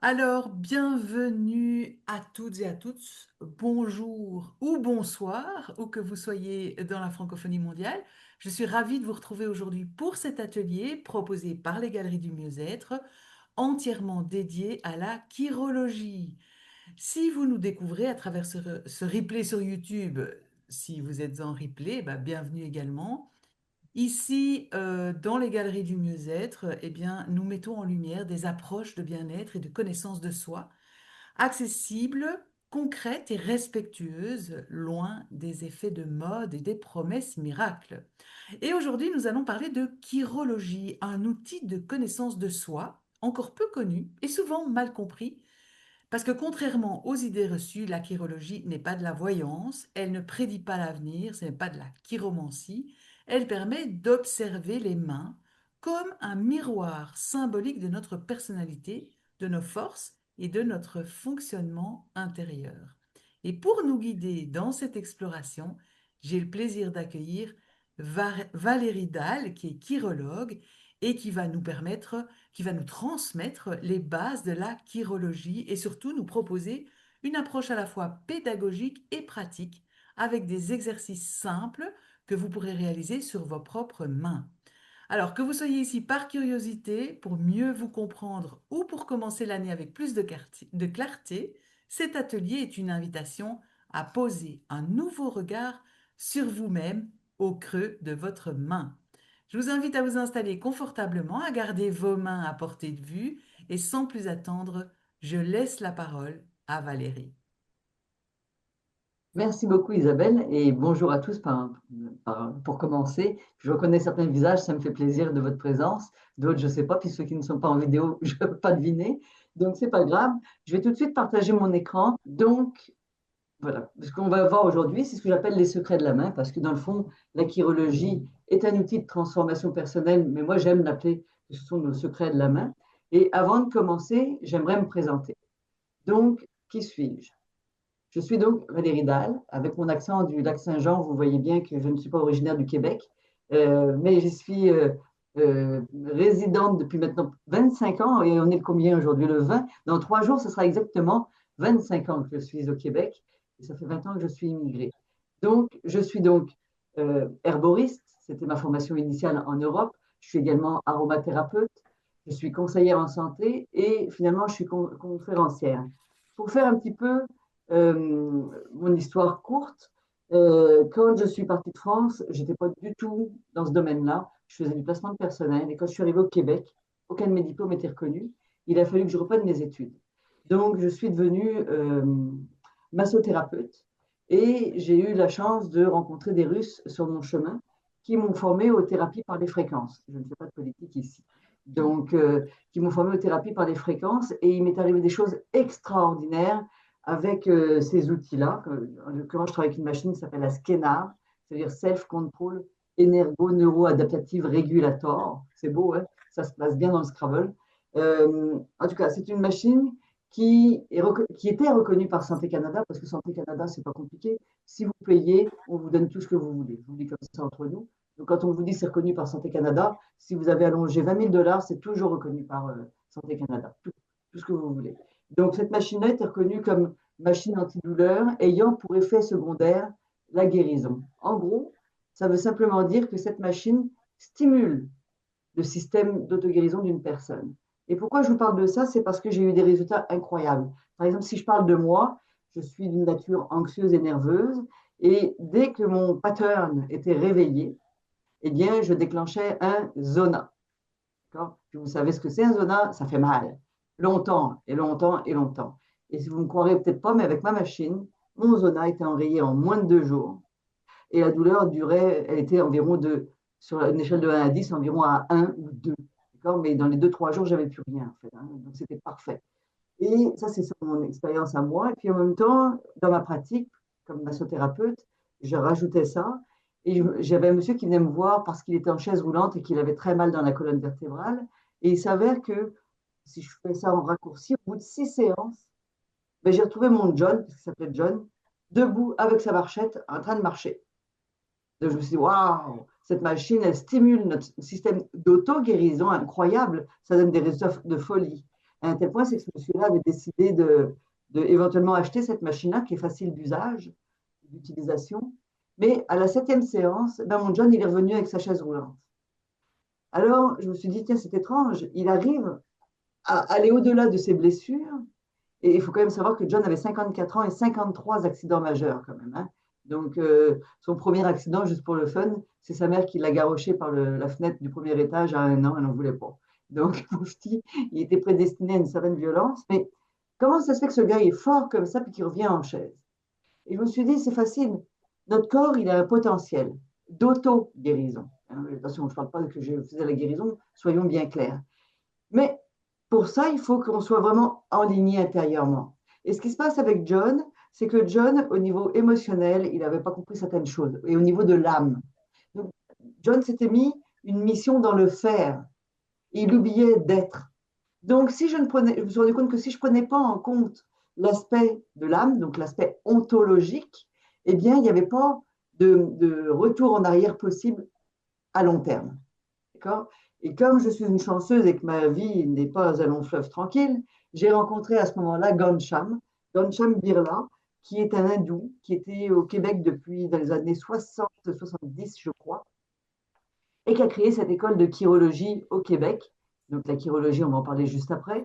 Alors, bienvenue à toutes et à tous. Bonjour ou bonsoir, où que vous soyez dans la francophonie mondiale. Je suis ravie de vous retrouver aujourd'hui pour cet atelier proposé par les Galeries du Mieux-être, entièrement dédié à la chirologie. Si vous nous découvrez à travers ce replay sur YouTube, si vous êtes en replay, bienvenue également. Ici, dans les galeries du mieux-être, eh bien, nous mettons en lumière des approches de bien-être et de connaissance de soi, accessibles, concrètes et respectueuses, loin des effets de mode et des promesses miracles. Et aujourd'hui, nous allons parler de chirologie, un outil de connaissance de soi, encore peu connu et souvent mal compris, parce que contrairement aux idées reçues, la chirologie n'est pas de la voyance, elle ne prédit pas l'avenir, ce n'est pas de la chiromancie, elle permet d'observer les mains comme un miroir symbolique de notre personnalité, de nos forces et de notre fonctionnement intérieur. Et pour nous guider dans cette exploration, j'ai le plaisir d'accueillir Valérie Dalle, qui est chirologue et qui va nous transmettre les bases de la chirologie et surtout nous proposer une approche à la fois pédagogique et pratique avec des exercices simples que vous pourrez réaliser sur vos propres mains. Alors que vous soyez ici par curiosité, pour mieux vous comprendre ou pour commencer l'année avec plus de clarté, cet atelier est une invitation à poser un nouveau regard sur vous-même au creux de votre main. Je vous invite à vous installer confortablement, à garder vos mains à portée de vue et sans plus attendre, je laisse la parole à Valérie. Merci beaucoup Isabelle et bonjour à tous pour commencer. Je reconnais certains visages, ça me fait plaisir de votre présence. D'autres, je ne sais pas, puis ceux qui ne sont pas en vidéo, je ne peux pas deviner. Donc, c'est pas grave. Je vais tout de suite partager mon écran. Donc, voilà. Ce qu'on va voir aujourd'hui, c'est ce que j'appelle les secrets de la main, parce que dans le fond, la chirologie est un outil de transformation personnelle, mais moi, j'aime l'appeler, ce sont nos secrets de la main. Et avant de commencer, j'aimerais me présenter. Donc, qui suis-je? Je suis donc Valérie Dalle. Avec mon accent du lac Saint-Jean, vous voyez bien que je ne suis pas originaire du Québec, mais je suis résidente depuis maintenant 25 ans, et on est le combien aujourd'hui? Le 20. Dans 3 jours, ce sera exactement 25 ans que je suis au Québec, et ça fait 20 ans que je suis immigrée. Donc, je suis donc herboriste, c'était ma formation initiale en Europe. Je suis également aromathérapeute, je suis conseillère en santé, et finalement, je suis conférencière. Pour faire un petit peu mon histoire courte, quand je suis partie de France, je n'étais pas du tout dans ce domaine-là. Je faisais du placement de personnel. Et quand je suis arrivée au Québec, aucun de mes diplômes était reconnu. Il a fallu que je reprenne mes études. Donc, je suis devenue massothérapeute et j'ai eu la chance de rencontrer des Russes sur mon chemin qui m'ont formé aux thérapies par les fréquences. Je ne fais pas de politique ici. Donc, qui m'ont formé aux thérapies par les fréquences. Et il m'est arrivé des choses extraordinaires avec ces outils-là. En l'occurrence, je travaille avec une machine qui s'appelle la SCENAR, c'est-à-dire Self-Control Energo-Neuroadaptative Regulator. C'est beau, hein, ça se place bien dans le Scrabble. En tout cas, c'est une machine qui était reconnue par Santé Canada, parce que Santé Canada, c'est pas compliqué. Si vous payez, on vous donne tout ce que vous voulez. Je vous dis comme ça entre nous. Donc, quand on vous dit c'est reconnu par Santé Canada, si vous avez allongé 20 000 dollars, c'est toujours reconnu par Santé Canada. Tout ce que vous voulez. Donc, cette machine-là est reconnue comme machine antidouleur ayant pour effet secondaire la guérison. En gros, ça veut simplement dire que cette machine stimule le système d'auto-guérison d'une personne. Et pourquoi je vous parle de ça? C'est parce que j'ai eu des résultats incroyables. Par exemple, si je parle de moi, je suis d'une nature anxieuse et nerveuse, et dès que mon pattern était réveillé, eh bien, je déclenchais un zona. Vous savez ce que c'est un zona? Ça fait mal. Longtemps et longtemps et longtemps. Et si vous ne me croirez peut-être pas, mais avec ma machine, mon zona était enrayé en moins de 2 jours. Et la douleur durait, elle était environ sur une échelle de 1 à 10, environ à 1 ou 2. Mais dans les 2, 3 jours, j'avais plus rien, en fait, hein. Donc, c'était parfait. Et ça, c'est mon expérience à moi. Et puis, en même temps, dans ma pratique, comme massothérapeute, je rajoutais ça. Et j'avais un monsieur qui venait me voir parce qu'il était en chaise roulante et qu'il avait très mal dans la colonne vertébrale. Et il s'avère que, si je fais ça en raccourci, au bout de 6 séances, ben, j'ai retrouvé mon John, parce qu'il s'appelait John, debout avec sa marchette, en train de marcher. Donc, je me suis dit, waouh, cette machine, elle stimule notre système d'auto-guérison incroyable. Ça donne des résultats de folie. À un tel point, c'est que ce monsieur-là avait décidé de éventuellement acheter cette machine-là qui est facile d'usage, d'utilisation. Mais à la 7e séance, ben, mon John, il est revenu avec sa chaise roulante. Alors, je me suis dit, tiens, c'est étrange, il arrive à aller au-delà de ses blessures. Et il faut quand même savoir que John avait 54 ans et 53 accidents majeurs quand même, hein. Donc, son premier accident, juste pour le fun, c'est sa mère qui l'a garroché par la fenêtre du premier étage à 1 an, elle n'en voulait pas. Donc, mon petit, il était prédestiné à une certaine violence. Mais comment ça se fait que ce gars est fort comme ça puis qu'il revient en chaise? Et je me suis dit, c'est facile. Notre corps, il a un potentiel d'auto-guérison. Attention, je ne parle pas que je faisais la guérison, soyons bien clairs. Mais pour ça, il faut qu'on soit vraiment aligné intérieurement. Et ce qui se passe avec John, c'est que John, au niveau émotionnel, il n'avait pas compris certaines choses. Et au niveau de l'âme. Donc, John s'était mis une mission dans le faire. Et il oubliait d'être. Donc, si je me suis rendu compte que si je ne prenais pas en compte l'aspect de l'âme, donc l'aspect ontologique, eh bien, il n'y avait pas de retour en arrière possible à long terme. D'accord? Et comme je suis une chanceuse et que ma vie n'est pas un long fleuve tranquille, j'ai rencontré à ce moment-là Ghanshyam Birla, qui est un hindou, qui était au Québec depuis dans les années 60-70, je crois, et qui a créé cette école de chirologie au Québec. Donc la chirologie, on va en parler juste après,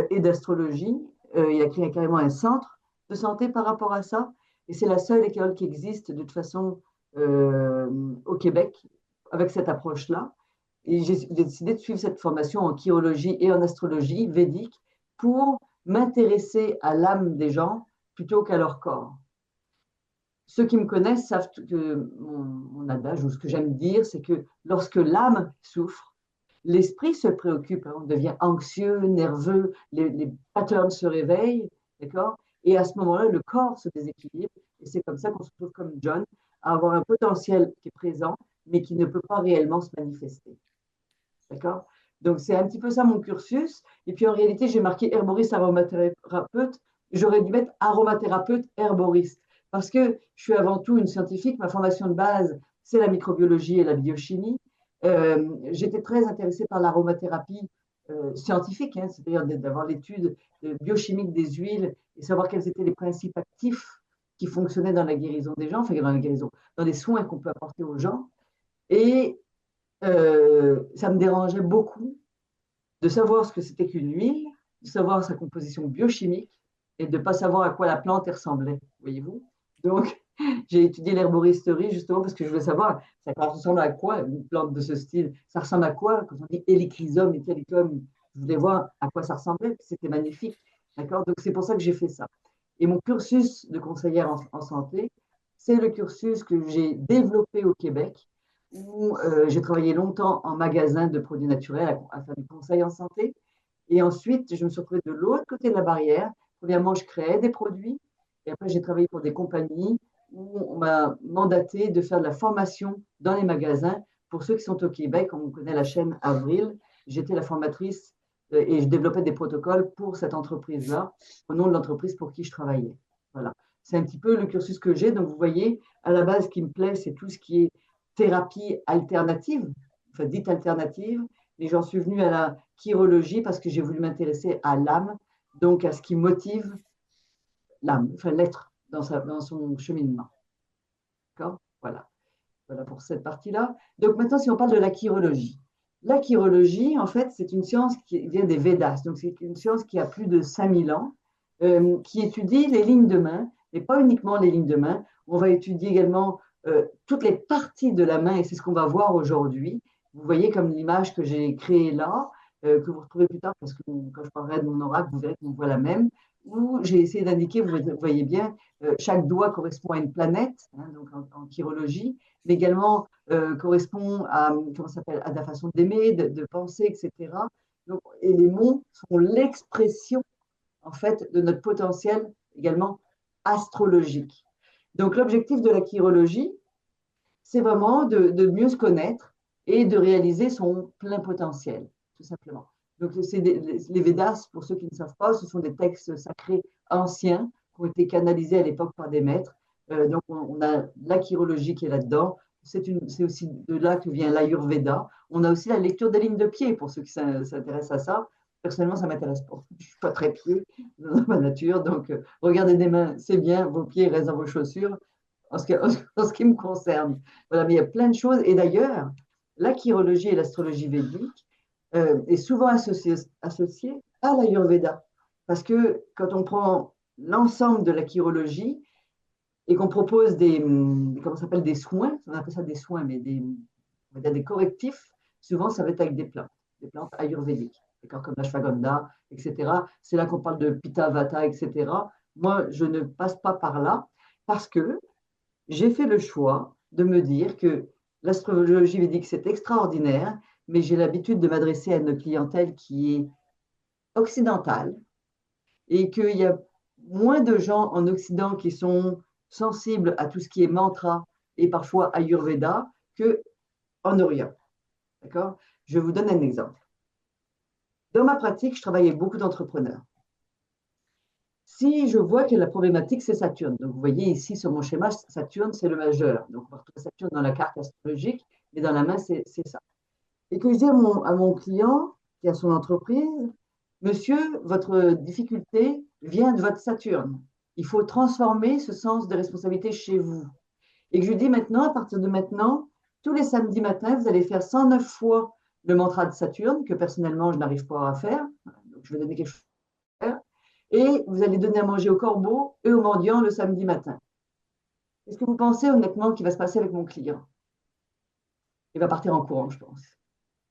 et d'astrologie. Il a créé carrément un centre de santé par rapport à ça. Et c'est la seule école qui existe de toute façon au Québec avec cette approche-là. Et j'ai décidé de suivre cette formation en chirologie et en astrologie védique pour m'intéresser à l'âme des gens plutôt qu'à leur corps. Ceux qui me connaissent savent que mon adage, ou ce que j'aime dire, c'est que lorsque l'âme souffre, l'esprit se préoccupe, hein, on devient anxieux, nerveux, les patterns se réveillent, d'accord? Et à ce moment-là, le corps se déséquilibre. Et c'est comme ça qu'on se trouve comme John, à avoir un potentiel qui est présent, mais qui ne peut pas réellement se manifester. D'accord? Donc, c'est un petit peu ça mon cursus. Et puis, en réalité, j'ai marqué herboriste aromathérapeute. J'aurais dû mettre aromathérapeute herboriste. Parce que je suis avant tout une scientifique. Ma formation de base, c'est la microbiologie et la biochimie. J'étais très intéressée par l'aromathérapie scientifique, hein, c'est-à-dire d'avoir l'étude biochimique des huiles et savoir quels étaient les principes actifs qui fonctionnaient dans la guérison des gens, enfin dans la guérison, dans les soins qu'on peut apporter aux gens. Et ça me dérangeait beaucoup de savoir ce que c'était qu'une huile, de savoir sa composition biochimique et de ne pas savoir à quoi la plante ressemblait, voyez-vous. Donc, j'ai étudié l'herboristerie justement parce que je voulais savoir ça ressemble à quoi une plante de ce style. Ça ressemble à quoi quand on dit hélichrysum et calicum. Je voulais voir à quoi ça ressemblait. C'était magnifique. D'accord. Donc, c'est pour ça que j'ai fait ça. Et mon cursus de conseillère en santé, c'est le cursus que j'ai développé au Québec où j'ai travaillé longtemps en magasin de produits naturels à faire du conseil en santé. Et ensuite, je me suis retrouvée de l'autre côté de la barrière. Premièrement, je créais des produits. Et après, j'ai travaillé pour des compagnies où on m'a mandaté de faire de la formation dans les magasins. Pour ceux qui sont au Québec, on connaît la chaîne Avril. J'étais la formatrice et je développais des protocoles pour cette entreprise-là, au nom de l'entreprise pour qui je travaillais. Voilà. C'est un petit peu le cursus que j'ai. Donc, vous voyez, à la base, ce qui me plaît, c'est tout ce qui est thérapie alternative, enfin dite alternative, et j'en suis venue à la chirologie parce que j'ai voulu m'intéresser à l'âme, donc à ce qui motive l'âme, enfin l'être dans son cheminement. D'accord. Voilà. Voilà pour cette partie-là. Donc maintenant, si on parle de la chirologie, en fait, c'est une science qui vient des Védas, donc c'est une science qui a plus de 5000 ans, qui étudie les lignes de main, et pas uniquement les lignes de main. On va étudier également toutes les parties de la main, et c'est ce qu'on va voir aujourd'hui. Vous voyez comme l'image que j'ai créée là, que vous retrouvez plus tard, parce que quand je parlerai de mon oracle, vous verrez qu'on voit la même, où j'ai essayé d'indiquer, vous voyez bien, chaque doigt correspond à une planète, hein, donc en chirologie, mais également correspond à, comment s'appelle, à la façon d'aimer, de penser, etc. Donc, et les mots sont l'expression, en fait, de notre potentiel également astrologique. Donc, l'objectif de la chirologie, c'est vraiment de mieux se connaître et de réaliser son plein potentiel, tout simplement. Donc, les Védas, pour ceux qui ne savent pas, ce sont des textes sacrés anciens qui ont été canalisés à l'époque par des maîtres. Donc, on a la chirologie qui est là-dedans. C'est aussi de là que vient l'Ayurveda. On a aussi la lecture des lignes de pied, pour ceux qui s'intéressent à ça. Personnellement, ça ne m'intéresse pas. Je ne suis pas très pied dans ma nature, donc regarder des mains, c'est bien, vos pieds restent dans vos chaussures, en ce qui me concerne. Voilà, mais il y a plein de choses. Et d'ailleurs, la chirologie et l'astrologie védique est souvent associée à l'Ayurveda. Parce que quand on prend l'ensemble de la chirologie et qu'on propose comment ça s'appelle, des soins, on appelle ça des soins, mais on va dire des correctifs, souvent ça va être avec des plantes ayurvédiques, comme l'ashwagandha, etc. C'est là qu'on parle de pitta, vata, etc. Moi, je ne passe pas par là parce que j'ai fait le choix de me dire que l'astrologie védique, c'est extraordinaire, mais j'ai l'habitude de m'adresser à une clientèle qui est occidentale et qu'il y a moins de gens en Occident qui sont sensibles à tout ce qui est mantra et parfois Ayurveda qu'en Orient. D'accord? Je vous donne un exemple. Dans ma pratique, je travaille avec beaucoup d'entrepreneurs. Si je vois que la problématique, c'est Saturne, donc vous voyez ici sur mon schéma, Saturne, c'est le majeur. Donc on va retrouver Saturne dans la carte astrologique, mais dans la main, c'est ça. Et que je dis à mon client qui a son entreprise, monsieur, votre difficulté vient de votre Saturne. Il faut transformer ce sens de responsabilité chez vous. Et que je lui dis maintenant, à partir de maintenant, tous les samedis matins, vous allez faire 109 fois le mantra de Saturne, que personnellement, je n'arrive pas à faire. Donc, je vais donner quelque chose à faire. Et vous allez donner à manger aux corbeaux et aux mendiants le samedi matin. Est-ce que vous pensez honnêtement qu'il va se passer avec mon client? Il va partir en courant, je pense.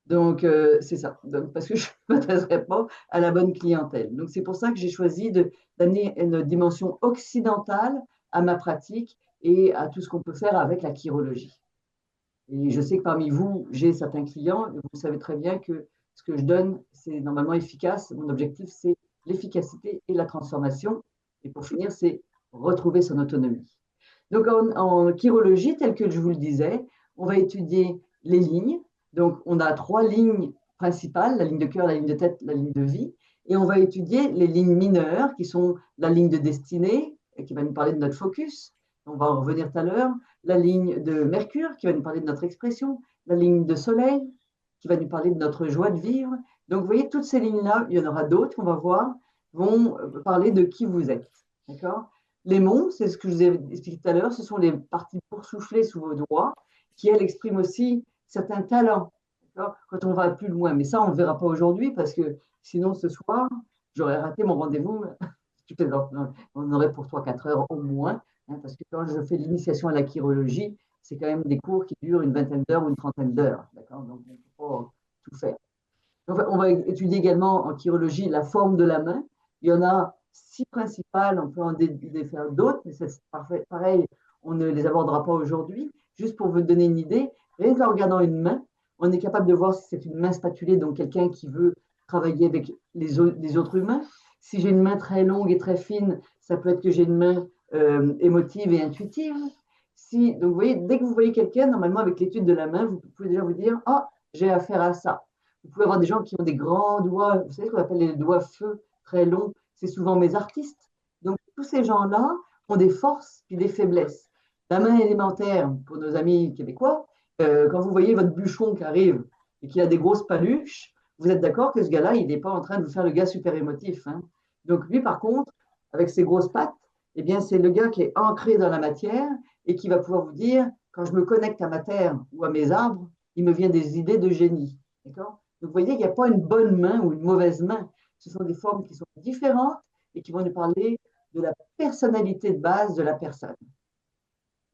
Donc, c'est ça. Donc, parce que je ne m'adresserai pas à la bonne clientèle. Donc, c'est pour ça que j'ai choisi d'amener une dimension occidentale à ma pratique et à tout ce qu'on peut faire avec la chirologie. Et je sais que parmi vous, j'ai certains clients, et vous savez très bien que ce que je donne, c'est normalement efficace. Mon objectif, c'est l'efficacité et la transformation. Et pour finir, c'est retrouver son autonomie. Donc, en chirologie, tel que je vous le disais, on va étudier les lignes. Donc, on a 3 lignes principales, la ligne de cœur, la ligne de tête, la ligne de vie. Et on va étudier les lignes mineures, qui sont la ligne de destinée, qui va nous parler de notre focus. On va en revenir tout à l'heure. La ligne de Mercure, qui va nous parler de notre expression. La ligne de Soleil, qui va nous parler de notre joie de vivre. Donc, vous voyez, toutes ces lignes-là, il y en aura d'autres qu'on va voir, vont parler de qui vous êtes. D'accord? Les monts, c'est ce que je vous ai expliqué tout à l'heure, ce sont les parties boursouflées sous vos doigts qui, elles, expriment aussi certains talents, quand on va plus loin. Mais ça, on ne verra pas aujourd'hui parce que sinon, ce soir, j'aurais raté mon rendez-vous. On aurait pour 3-4 heures au moins, hein, parce que quand je fais l'initiation à la chirologie, c'est quand même des cours qui durent une vingtaine d'heures ou une trentaine d'heures. Donc, on ne peut pas tout faire. On va étudier également en chirologie la forme de la main. Il y en a 6 principales, on peut en faire d'autres, mais c'est pareil, on ne les abordera pas aujourd'hui. Juste pour vous donner une idée, rien qu'en regardant une main, on est capable de voir si c'est une main spatulée, donc quelqu'un qui veut travailler avec les autres humains. Si j'ai une main très longue et très fine, ça peut être que j'ai une main émotive et intuitive. Donc, vous voyez, dès que vous voyez quelqu'un, normalement, avec l'étude de la main, vous pouvez déjà vous dire, ah, j'ai affaire à ça. Vous pouvez avoir des gens qui ont des grands doigts, vous savez ce qu'on appelle les doigts feu, très longs, c'est souvent mes artistes. Donc, tous ces gens-là ont des forces et des faiblesses. La main élémentaire, pour nos amis québécois, quand vous voyez votre bûcheron qui arrive et qui a des grosses paluches, vous êtes d'accord que ce gars-là, il n'est pas en train de vous faire le gars super émotif. Hein. Donc, lui, par contre, avec ses grosses pattes, eh bien, c'est le gars qui est ancré dans la matière et qui va pouvoir vous dire, quand je me connecte à ma terre ou à mes arbres, il me vient des idées de génie. D'accord? Donc, vous voyez, il n'y a pas une bonne main ou une mauvaise main. Ce sont des formes qui sont différentes et qui vont nous parler de la personnalité de base de la personne.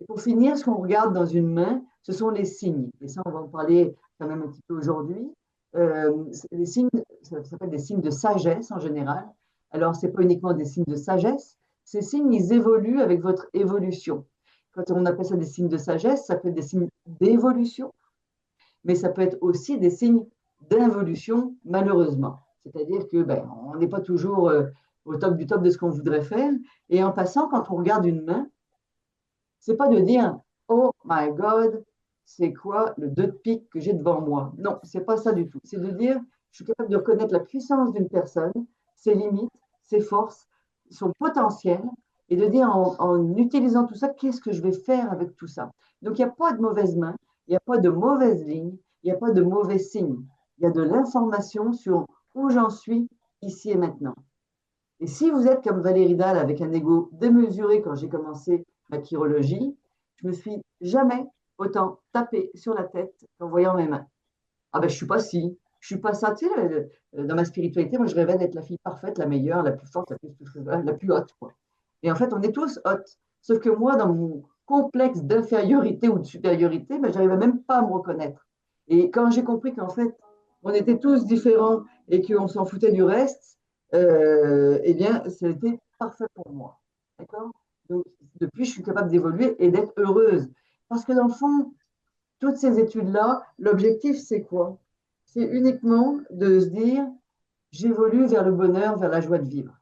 Et pour finir, ce qu'on regarde dans une main, ce sont les signes. Et ça, on va en parler quand même un petit peu aujourd'hui. Les signes, ça s'appelle des signes de sagesse en général. Alors, ce n'est pas uniquement des signes de sagesse. Ces signes, ils évoluent avec votre évolution. Quand on appelle ça des signes de sagesse, ça peut être des signes d'évolution, mais ça peut être aussi des signes d'involution, malheureusement. C'est-à-dire que on n'est pas toujours au top du top de ce qu'on voudrait faire. Et en passant, quand on regarde une main, c'est pas de dire oh my God, c'est quoi le 2 de pique que j'ai devant moi. Non, c'est pas ça du tout. C'est de dire je suis capable de reconnaître la puissance d'une personne, ses limites, ses forces, son potentiel, et de dire en utilisant tout ça, qu'est-ce que je vais faire avec tout ça. Donc il n'y a pas de mauvaise main, il n'y a pas de mauvaise ligne, il n'y a pas de mauvais signe. Il y a de l'information sur où j'en suis ici et maintenant. Et si vous êtes comme Valérie Dalle avec un ego démesuré quand j'ai commencé ma chirurgie, je me suis jamais autant tapé sur la tête qu'en voyant mes mains. Ah ben je suis pas ci, je suis pas ça. Tu sais, dans ma spiritualité, moi je rêvais d'être la fille parfaite, la meilleure, la plus forte, la plus haute, quoi. Et en fait, on est tous hautes. Sauf que moi, dans mon complexe d'infériorité ou de supériorité, ben, j'arrivais même pas à me reconnaître. Et quand j'ai compris qu'en fait, on était tous différents et qu'on s'en foutait du reste, eh bien, c'était parfait pour moi. D'accord. Donc, depuis, je suis capable d'évoluer et d'être heureuse. Parce que dans le fond, toutes ces études-là, l'objectif, c'est quoi? C'est uniquement de se dire, j'évolue vers le bonheur, vers la joie de vivre.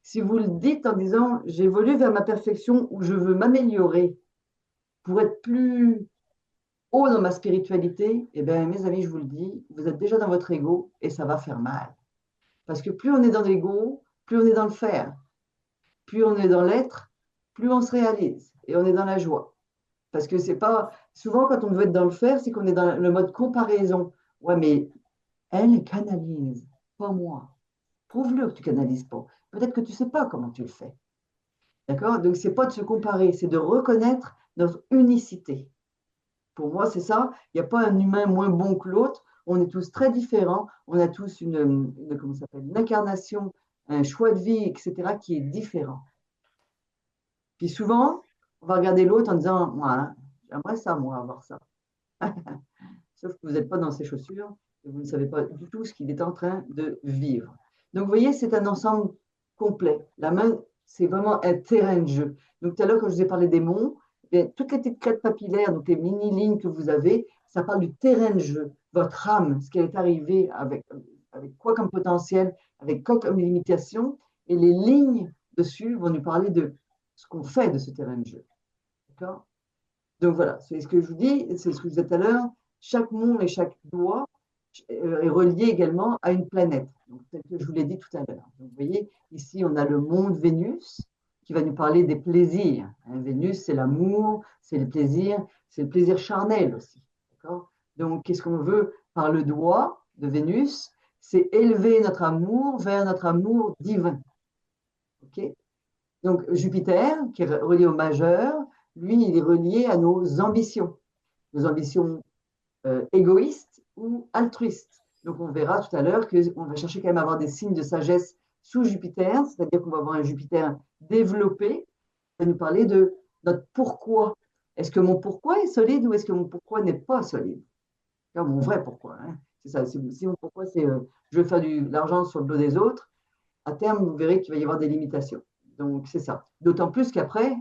Si vous le dites en disant, j'évolue vers ma perfection ou je veux m'améliorer pour être plus haut dans ma spiritualité, eh bien, mes amis, je vous le dis, vous êtes déjà dans votre ego et ça va faire mal. Parce que plus on est dans l'ego, plus on est dans le faire. Plus on est dans l'être, plus on se réalise et on est dans la joie. Parce que c'est pas. Souvent, quand on veut être dans le faire, c'est qu'on est dans le mode comparaison. Ouais, mais elle canalise, pas moi. Prouve-le que tu canalises pas. Peut-être que tu sais pas comment tu le fais. D'accord. Donc, c'est pas de se comparer, c'est de reconnaître notre unicité. Pour moi, c'est ça. Il n'y a pas un humain moins bon que l'autre. On est tous très différents. On a tous comment ça s'appelle, une incarnation, un choix de vie, etc., qui est différent. Puis souvent, on va regarder l'autre en disant, moi, hein, j'aimerais ça, moi, avoir ça. Sauf que vous n'êtes pas dans ses chaussures et vous ne savez pas du tout ce qu'il est en train de vivre. Donc, vous voyez, c'est un ensemble complet. La main, c'est vraiment un terrain de jeu. Donc, tout à l'heure, quand je vous ai parlé des monts, bien, toutes les petites crêtes papillaires, donc les mini-lignes que vous avez, ça parle du terrain de jeu, votre âme, ce qui est arrivé avec quoi comme potentiel, avec quoi comme limitation. Et les lignes dessus vont nous parler de ce qu'on fait de ce terrain de jeu. D'accord. Donc voilà, c'est ce que je vous dis, c'est ce que je disais tout à l'heure, chaque monde et chaque doigt est relié également à une planète, donc, tel que je vous l'ai dit tout à l'heure. Donc, vous voyez, ici, on a le monde Vénus qui va nous parler des plaisirs. Hein, Vénus, c'est l'amour, c'est le plaisir charnel aussi. Donc, qu'est-ce qu'on veut par le doigt de Vénus? C'est élever notre amour vers notre amour divin. Okay. Donc, Jupiter, qui est relié au majeur, lui, il est relié à nos ambitions égoïstes ou altruistes. Donc, on verra tout à l'heure qu'on va chercher quand même à avoir des signes de sagesse sous Jupiter, c'est-à-dire qu'on va avoir un Jupiter développé, qui va nous parler de notre pourquoi. Est-ce que mon pourquoi est solide ou est-ce que mon pourquoi n'est pas solide? C'est mon vrai pourquoi. Hein. C'est ça. Si mon pourquoi, c'est je veux faire de l'argent sur le dos des autres, à terme, vous verrez qu'il va y avoir des limitations. Donc, c'est ça. D'autant plus qu'après,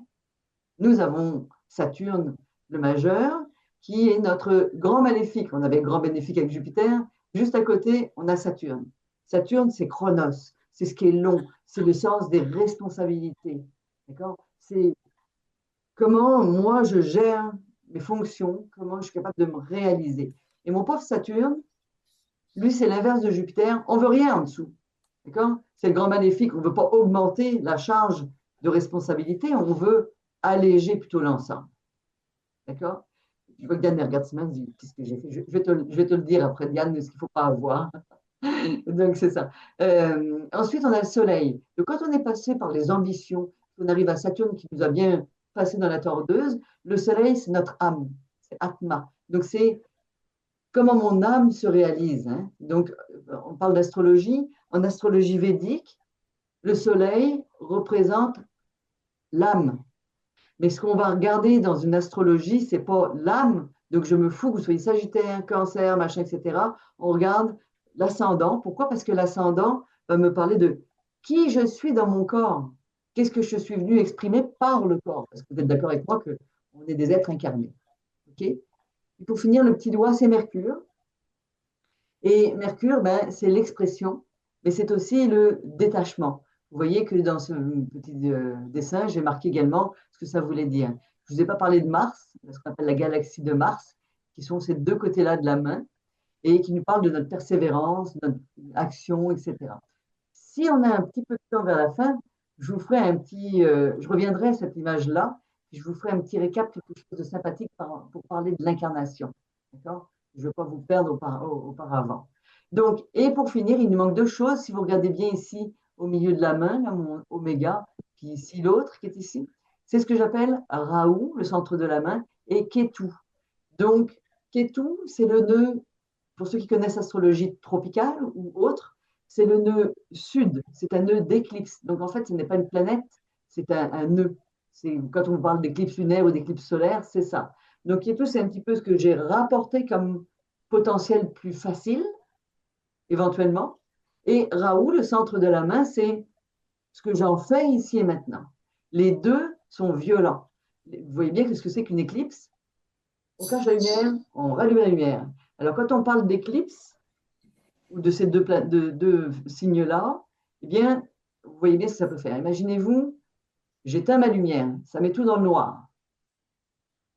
nous avons Saturne, le majeur, qui est notre grand maléfique. On avait grand bénéfique avec Jupiter. Juste à côté, on a Saturne. Saturne, c'est Chronos. C'est ce qui est long. C'est le sens des responsabilités. D'accord. C'est comment moi je gère mes fonctions, comment je suis capable de me réaliser. Et mon pauvre Saturne, lui, c'est l'inverse de Jupiter. On veut rien en dessous. D'accord. C'est le grand maléfique. On ne veut pas augmenter la charge de responsabilité. On veut alléger plutôt l'ensemble. D'accord. Je vois que Diane me regarde ce matin, dit qu'est-ce que j'ai fait. Je vais te le dire après, Diane, ce qu'il ne faut pas avoir. Donc, c'est ça. Ensuite, on a le Soleil. Donc, quand on est passé par les ambitions, on arrive à Saturne qui nous a bien passé dans la tordeuse, le Soleil, c'est notre âme, c'est Atma. Donc, c'est comment mon âme se réalise. Hein. Donc, on parle d'astrologie. En astrologie védique, le Soleil représente l'âme. Mais ce qu'on va regarder dans une astrologie, c'est pas l'âme. Donc, je me fous que vous soyez Sagittaire, Cancer, machin, etc. On regarde l'ascendant. Pourquoi? Parce que l'ascendant va me parler de qui je suis dans mon corps. Qu'est-ce que je suis venu exprimer par le corps? Parce que vous êtes d'accord avec moi qu'on est des êtres incarnés. OK? Et pour finir, le petit doigt, c'est Mercure. Et Mercure, ben, c'est l'expression, mais c'est aussi le détachement. Vous voyez que dans ce petit dessin, j'ai marqué également ce que ça voulait dire. Je ne vous ai pas parlé de Mars, ce qu'on appelle la galaxie de Mars, qui sont ces deux côtés-là de la main, et qui nous parlent de notre persévérance, de notre action, etc. Si on a un petit peu de temps vers la fin, je vous ferai je reviendrai à cette image-là, et je vous ferai un petit récap, quelque chose de sympathique pour parler de l'incarnation. D'accord. Je ne veux pas vous perdre auparavant. Donc, et pour finir, il nous manque deux choses. Si vous regardez bien ici, au milieu de la main, là, mon oméga, puis ici l'autre qui est ici, c'est ce que j'appelle Rahu, le centre de la main, et Ketu. Donc, Ketu, c'est le nœud, pour ceux qui connaissent l'astrologie tropicale ou autre, c'est le nœud sud, c'est un nœud d'éclipse. Donc, en fait, ce n'est pas une planète, c'est un nœud. Quand on parle d'éclipse lunaire ou d'éclipse solaire, c'est ça. Donc, Ketu, c'est un petit peu ce que j'ai rapporté comme potentiel plus facile, éventuellement. Et Raoult, le centre de la main, c'est ce que j'en fais ici et maintenant. Les deux sont violents. Vous voyez bien ce que c'est qu'une éclipse. On cache la lumière, on rallume la lumière. Alors, quand on parle d'éclipse, ou de ces deux signes-là, eh bien, vous voyez bien ce que ça peut faire. Imaginez-vous, j'éteins ma lumière, ça met tout dans le noir.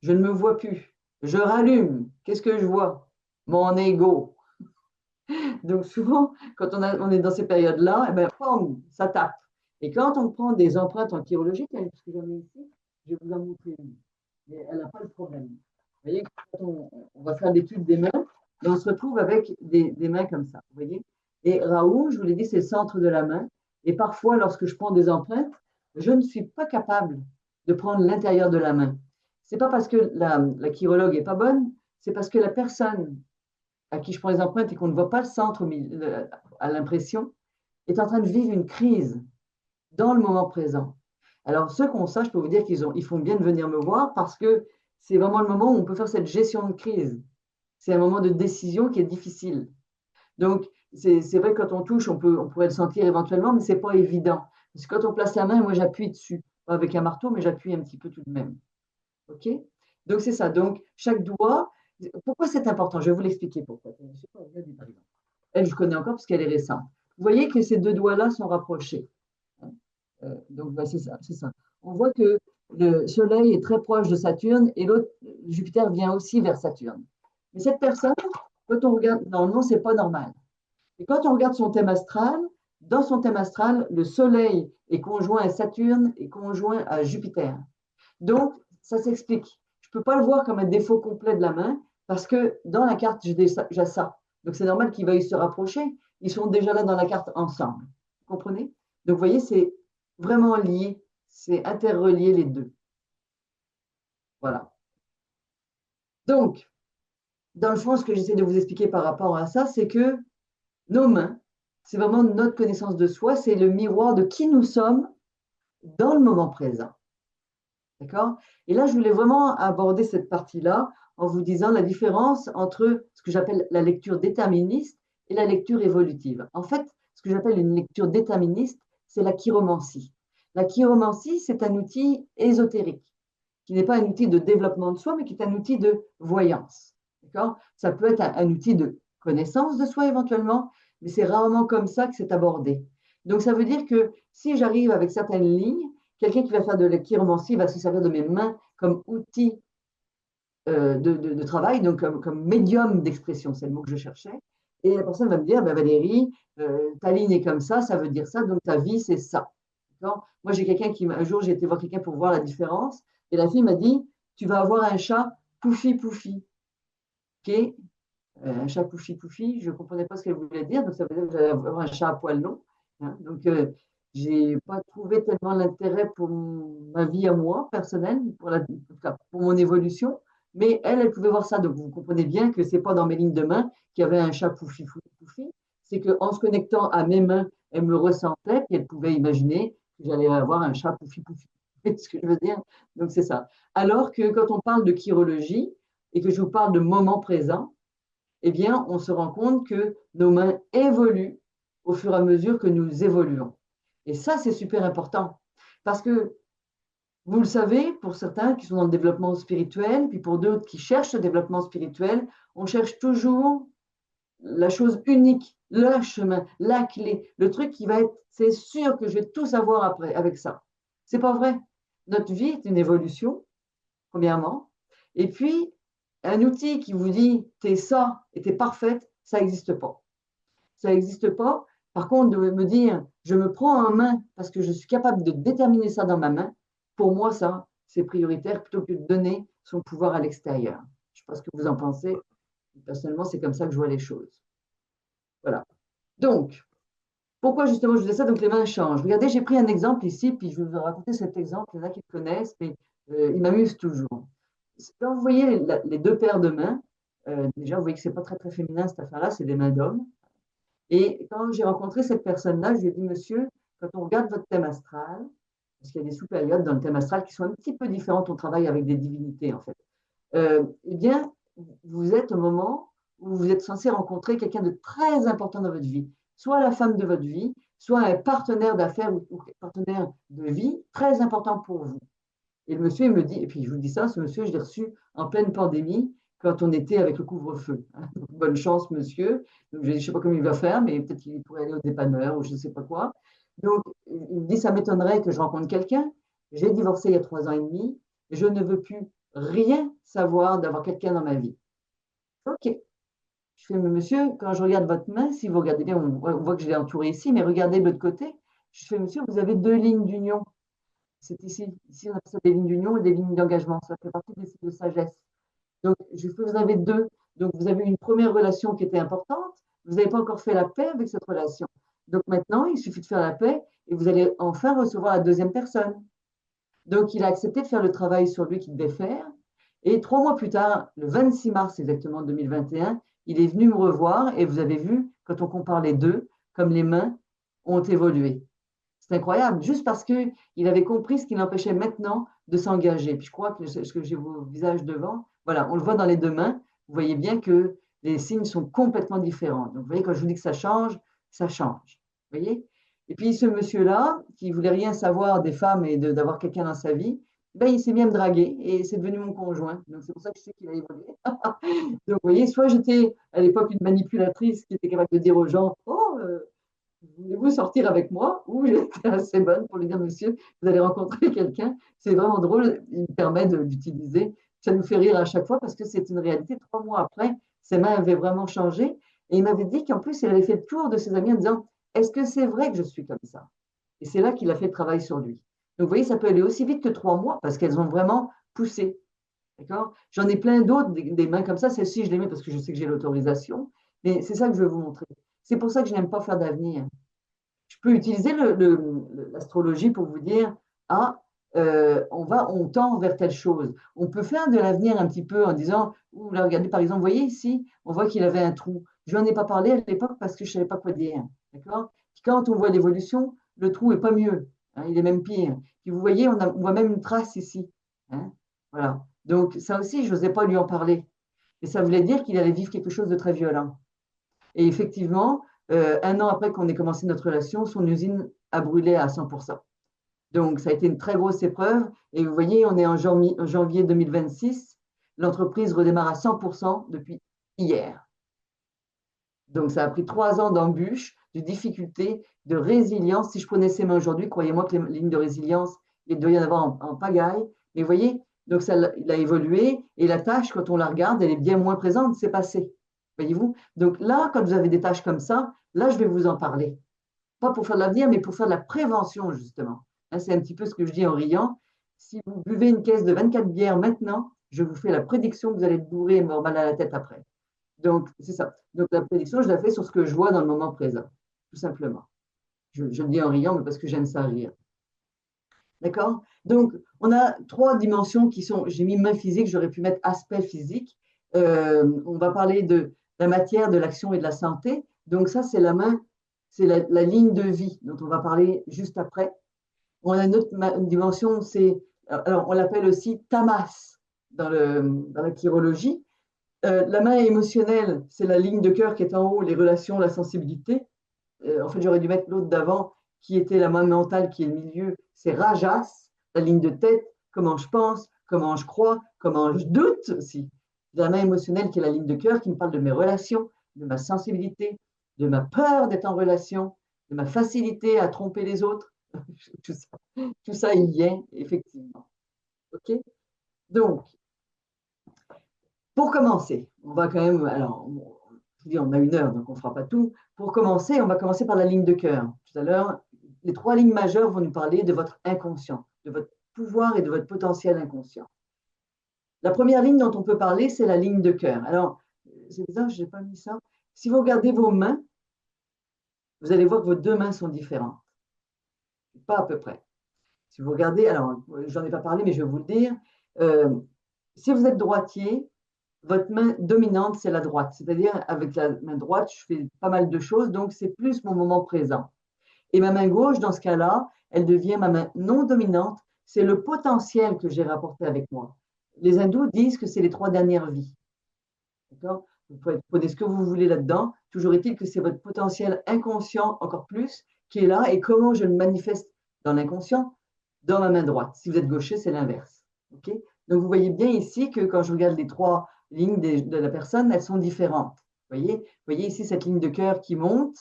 Je ne me vois plus. Je rallume. Qu'est-ce que je vois? Mon ego. Donc souvent, quand on est dans ces périodes-là, eh ben, pom, ça tape. Et quand on prend des empreintes en chirologie, parce que j'en ai ici, je vais vous en montrer une. Mais elle n'a pas le problème. Vous voyez, quand on va faire l'étude des mains, on se retrouve avec des mains comme ça. Vous voyez. Et Raoult, je vous l'ai dit, c'est le centre de la main. Et parfois, lorsque je prends des empreintes, je ne suis pas capable de prendre l'intérieur de la main. Ce n'est pas parce que la chirologue n'est pas bonne, c'est parce que la personne à qui je prends les empreintes et qu'on ne voit pas le centre à l'impression, est en train de vivre une crise dans le moment présent. Alors, ceux qu'on sait, je peux vous dire ils font bien de venir me voir parce que c'est vraiment le moment où on peut faire cette gestion de crise. C'est un moment de décision qui est difficile. Donc, c'est vrai que quand on touche, on pourrait le sentir éventuellement, mais ce n'est pas évident. Parce que quand on place la main, moi j'appuie dessus, pas avec un marteau, mais j'appuie un petit peu tout de même. OK? Donc, c'est ça. Donc, chaque doigt, pourquoi c'est important? Je vais vous l'expliquer pourquoi. Elle, je connais encore parce qu'elle est récente. Vous voyez que ces deux doigts-là sont rapprochés. Donc, bah, c'est ça, c'est ça. On voit que le Soleil est très proche de Saturne et l'autre, Jupiter, vient aussi vers Saturne. Mais cette personne, quand on regarde, non, c'est pas normal. Et quand on regarde son thème astral, dans son thème astral, le Soleil est conjoint à Saturne et conjoint à Jupiter. Donc, ça s'explique. Je ne peux pas le voir comme un défaut complet de la main parce que dans la carte, j'ai déjà ça. Donc, c'est normal qu'ils veuillent se rapprocher. Ils sont déjà là dans la carte ensemble. Vous comprenez? Donc, vous voyez, c'est vraiment lié. C'est interrelié les deux. Voilà. Donc, dans le fond, ce que j'essaie de vous expliquer par rapport à ça, c'est que nos mains, c'est vraiment notre connaissance de soi, c'est le miroir de qui nous sommes dans le moment présent. D'accord? Et là, je voulais vraiment aborder cette partie-là en vous disant la différence entre ce que j'appelle la lecture déterministe et la lecture évolutive. En fait, ce que j'appelle une lecture déterministe, c'est la chiromancie. La chiromancie, c'est un outil ésotérique, qui n'est pas un outil de développement de soi, mais qui est un outil de voyance. D'accord? Ça peut être un outil de connaissance de soi éventuellement, mais c'est rarement comme ça que c'est abordé. Donc, ça veut dire que si j'arrive avec certaines lignes, quelqu'un qui va faire de la chiromancie va se servir de mes mains comme outil de travail, donc comme médium d'expression, c'est le mot que je cherchais. Et la personne va me dire, ben Valérie, ta ligne est comme ça veut dire ça, donc ta vie, c'est ça. Moi, j'ai quelqu'un un jour, j'ai été voir quelqu'un pour voir la différence, et la fille m'a dit, tu vas avoir un chat poufi-poufi. OK? Un chat poufi-poufi, je ne comprenais pas ce qu'elle voulait dire, donc ça veut dire que j'allais avoir un chat à poil long. Hein. Donc, je n'ai pas trouvé tellement l'intérêt pour ma vie à moi, personnelle, pour mon évolution. Mais elle pouvait voir ça. Donc, vous comprenez bien que ce n'est pas dans mes lignes de main qu'il y avait un chat poufi-poufi. C'est qu'en se connectant à mes mains, elle me ressentait, puis elle pouvait imaginer que j'allais avoir un chat poufi-poufi. C'est ce que je veux dire. Donc, c'est ça. Alors que quand on parle de chirologie et que je vous parle de moment présent, eh bien, on se rend compte que nos mains évoluent au fur et à mesure que nous évoluons. Et ça, c'est super important. Parce que, vous le savez, pour certains qui sont dans le développement spirituel, puis pour d'autres qui cherchent le développement spirituel, on cherche toujours la chose unique, le chemin, la clé, le truc qui va être, c'est sûr que je vais tout savoir après avec ça. C'est pas vrai. Notre vie est une évolution, premièrement. Et puis, un outil qui vous dit t'es ça et t'es parfaite, ça n'existe pas. Ça n'existe pas. Par contre, de me dire je me prends en main parce que je suis capable de déterminer ça dans ma main, pour moi, ça, c'est prioritaire plutôt que de donner son pouvoir à l'extérieur. Je ne sais pas ce que vous en pensez. Personnellement, c'est comme ça que je vois les choses. Voilà. Donc, pourquoi justement je disais ça? Donc, les mains changent. Regardez, j'ai pris un exemple ici, puis je vais vous raconter cet exemple. Il y en a qui le connaissent, mais il m'amuse toujours. Quand vous voyez les deux paires de mains, déjà, vous voyez que c'est pas très, très féminin cette affaire-là, c'est des mains d'hommes. Et quand j'ai rencontré cette personne-là, je lui ai dit, monsieur, quand on regarde votre thème astral, parce qu'il y a des sous-périodes dans le thème astral qui sont un petit peu différentes, on travaille avec des divinités en fait. Eh bien, vous êtes au moment où vous êtes censé rencontrer quelqu'un de très important dans votre vie, soit la femme de votre vie, soit un partenaire d'affaires ou partenaire de vie très important pour vous. Et le monsieur, il me dit, et puis je vous dis ça, ce monsieur, je l'ai reçu en pleine pandémie, quand on était avec le couvre-feu. Bonne chance, monsieur. Donc, je ne sais pas comment il va faire, mais peut-être qu'il pourrait aller au dépanneur ou je ne sais pas quoi. Donc, il me dit, ça m'étonnerait que je rencontre quelqu'un. J'ai divorcé il y a 3 ans et demi. Et je ne veux plus rien savoir d'avoir quelqu'un dans ma vie. OK. Je fais, mais monsieur, quand je regarde votre main, si vous regardez bien, on voit que je l'ai entouré ici, mais regardez de l'autre côté. Je fais, monsieur, vous avez 2 lignes d'union. C'est ici. Ici, on appelle ça des lignes d'union et des lignes d'engagement. Ça fait partie des cycles de sagesse. Donc, vous avez deux. Donc, vous avez une première relation qui était importante. Vous n'avez pas encore fait la paix avec cette relation. Donc, maintenant, il suffit de faire la paix et vous allez enfin recevoir la deuxième personne. Donc, il a accepté de faire le travail sur lui qu'il devait faire. Et 3 mois plus tard, le 26 mars exactement 2021, il est venu me revoir et vous avez vu, quand on compare les deux, comme les mains ont évolué. C'est incroyable, juste parce qu'il avait compris ce qui l'empêchait maintenant de s'engager. Puis je crois que ce que j'ai vos visages devant, voilà, on le voit dans les deux mains, vous voyez bien que les signes sont complètement différents. Donc vous voyez, quand je vous dis que ça change, ça change. Vous voyez? Et puis ce monsieur-là, qui voulait rien savoir des femmes et d'avoir quelqu'un dans sa vie, ben, il s'est mis à me draguer et c'est devenu mon conjoint. Donc c'est pour ça que je sais qu'il a évolué. Donc vous voyez, soit j'étais à l'époque une manipulatrice qui était capable de dire aux gens, oh, voulez-vous sortir avec moi? Ou j'étais assez bonne pour lui dire, monsieur, vous allez rencontrer quelqu'un. C'est vraiment drôle, il me permet d'utiliser. Ça nous fait rire à chaque fois parce que c'est une réalité. 3 mois après, ses mains avaient vraiment changé. Et il m'avait dit qu'en plus, il avait fait le tour de ses amis en disant, est-ce que c'est vrai que je suis comme ça? Et c'est là qu'il a fait le travail sur lui. Donc, vous voyez, ça peut aller aussi vite que 3 mois parce qu'elles ont vraiment poussé. D'accord? J'en ai plein d'autres, des mains comme ça. Celle-ci, je les mets parce que je sais que j'ai l'autorisation. Mais c'est ça que je veux vous montrer. C'est pour ça que je n'aime pas faire d'avenir. Je peux utiliser l'astrologie pour vous dire, ah, on tend vers telle chose. On peut faire de l'avenir un petit peu en disant, ouh, là, regardez, par exemple, vous voyez ici, on voit qu'il avait un trou. Je n'en ai pas parlé à l'époque parce que je ne savais pas quoi dire. D'accord? Quand on voit l'évolution, le trou est pas mieux, hein, il est même pire. Puis vous voyez, on voit même une trace ici, hein, voilà. Donc ça aussi, je n'osais pas lui en parler. Et ça voulait dire qu'il allait vivre quelque chose de très violent. Et effectivement, 1 an après qu'on ait commencé notre relation, son usine a brûlé à 100%. Donc, ça a été une très grosse épreuve. Et vous voyez, on est en janvier 2026. L'entreprise redémarre à 100% depuis hier. Donc, ça a pris 3 ans d'embûches, de difficultés, de résilience. Si je prenais ces mains aujourd'hui, croyez-moi que les lignes de résilience, il doit y en avoir en pagaille. Mais vous voyez, donc il a évolué. Et la tâche, quand on la regarde, elle est bien moins présente, c'est passé. Voyez-vous? Donc là, quand vous avez des tâches comme ça, là, je vais vous en parler. Pas pour faire de l'avenir, mais pour faire de la prévention, justement. Hein, c'est un petit peu ce que je dis en riant. Si vous buvez une caisse de 24 bières maintenant, je vous fais la prédiction que vous allez être bourré et avoir mal à la tête après. Donc, c'est ça. Donc, la prédiction, je la fais sur ce que je vois dans le moment présent, tout simplement. Je le dis en riant, mais parce que j'aime ça rire. D'accord? Donc, on a 3 dimensions qui sont, j'ai mis main physique, j'aurais pu mettre aspect physique. On va parler de la matière, de l'action et de la santé. Donc, ça, c'est la main, c'est la ligne de vie dont on va parler juste après. On a une dimension, alors on l'appelle aussi tamas dans la chirologie. La main émotionnelle, c'est la ligne de cœur qui est en haut, les relations, la sensibilité. En fait, j'aurais dû mettre l'autre d'avant, qui était la main mentale, qui est le milieu, c'est Rajas, la ligne de tête, comment je pense, comment je crois, comment je doute aussi. La main émotionnelle, qui est la ligne de cœur, qui me parle de mes relations, de ma sensibilité, de ma peur d'être en relation, de ma facilité à tromper les autres. Tout ça il y est, effectivement. OK? Donc, pour commencer, on va quand même, alors, je dis, on a 1 heure, donc on ne fera pas tout. Pour commencer, on va commencer par la ligne de cœur. Tout à l'heure, les 3 lignes majeures vont nous parler de votre inconscient, de votre pouvoir et de votre potentiel inconscient. La première ligne dont on peut parler, c'est la ligne de cœur. Alors, c'est bizarre, je n'ai pas mis ça. Si vous regardez vos mains, vous allez voir que vos deux mains sont différentes. Pas à peu près. Si vous regardez, alors, j'en ai pas parlé, mais je vais vous le dire. Euh, si vous êtes droitier, votre main dominante, c'est la droite. C'est-à-dire, avec la main droite, je fais pas mal de choses, donc c'est plus mon moment présent. Et ma main gauche, dans ce cas-là, elle devient ma main non dominante. C'est le potentiel que j'ai rapporté avec moi. Les hindous disent que c'est les trois dernières vies. D'accord? Vous prenez ce que vous voulez là-dedans. Toujours est-il que c'est votre potentiel inconscient, encore plus, qui est là. Et comment je le manifeste dans l'inconscient? Dans ma main droite. Si vous êtes gaucher, c'est l'inverse. Okay? Donc, vous voyez bien ici que quand je regarde les trois lignes de la personne, elles sont différentes. Vous voyez ici cette ligne de cœur qui monte,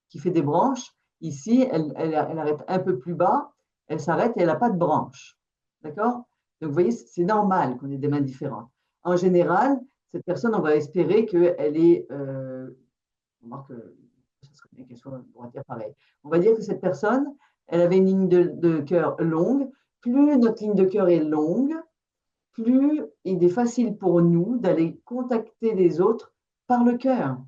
qui fait des branches. Ici, elle arrête un peu plus bas, elle s'arrête et elle n'a pas de branche. D'accord? Donc, vous voyez, c'est normal qu'on ait des mains différentes. En général, cette personne, on va espérer qu'elle est, on remarque que ça serait bien qu'elle soit droitière pareil. On va dire que cette personne, elle avait une ligne de cœur longue. Plus notre ligne de cœur est longue, plus il est facile pour nous d'aller contacter les autres par le cœur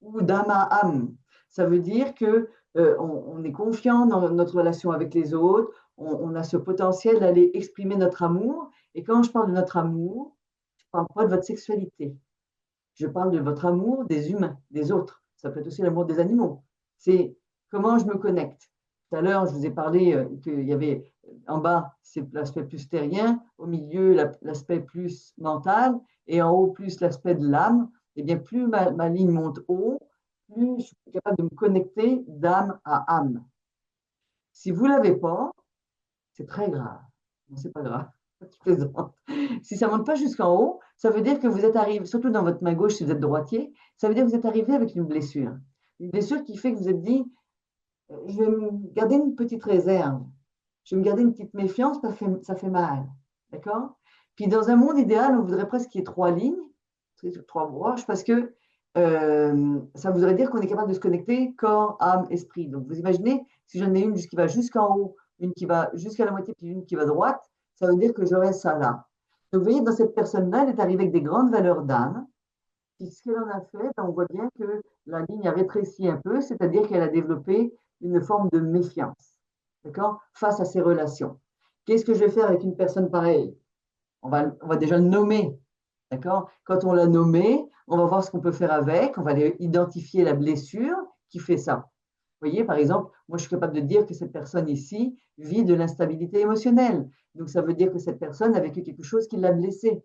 ou d'âme à âme. Ça veut dire que on est confiant dans notre relation avec les autres, on a ce potentiel d'aller exprimer notre amour. Et quand je parle de notre amour, je ne parle pas de votre sexualité. Je parle de votre amour des humains, des autres. Ça peut être aussi l'amour des animaux. C'est comment je me connecte. Tout à l'heure, je vous ai parlé qu'il y avait en bas, c'est l'aspect plus terrien, au milieu, l'aspect plus mental, et en haut, plus l'aspect de l'âme. Eh bien, plus ma ligne monte haut, plus je suis capable de me connecter d'âme à âme. Si vous ne l'avez pas, c'est très grave. Non, c'est pas grave. Je plaisante. Si ça ne monte pas jusqu'en haut, ça veut dire que vous êtes arrivé, surtout dans votre main gauche si vous êtes droitier, ça veut dire que vous êtes arrivé avec une blessure. Une blessure qui fait que vous êtes dit, je vais me garder une petite réserve. Je vais me garder une petite méfiance parce que ça fait mal. D'accord? Puis dans un monde idéal, on voudrait presque qu'il y ait trois lignes, trois branches, parce que ça voudrait dire qu'on est capable de se connecter corps, âme, esprit. Donc vous imaginez, si j'en ai une qui va jusqu'en haut, une qui va jusqu'à la moitié, puis une qui va droite, ça veut dire que j'aurai ça là. Donc vous voyez, dans cette personne-là, elle est arrivée avec des grandes valeurs d'âme. Puis ce qu'elle en a fait, ben, on voit bien que la ligne a rétréci un peu, c'est-à-dire qu'elle a développé une forme de méfiance, d'accord, face à ses relations. Qu'est-ce que je vais faire avec une personne pareille? On va déjà le nommer, d'accord? Quand on l'a nommé, on va voir ce qu'on peut faire avec, on va aller identifier la blessure qui fait ça. Vous voyez, par exemple, moi je suis capable de dire que cette personne ici vit de l'instabilité émotionnelle. Donc ça veut dire que cette personne a vécu quelque chose qui l'a blessée.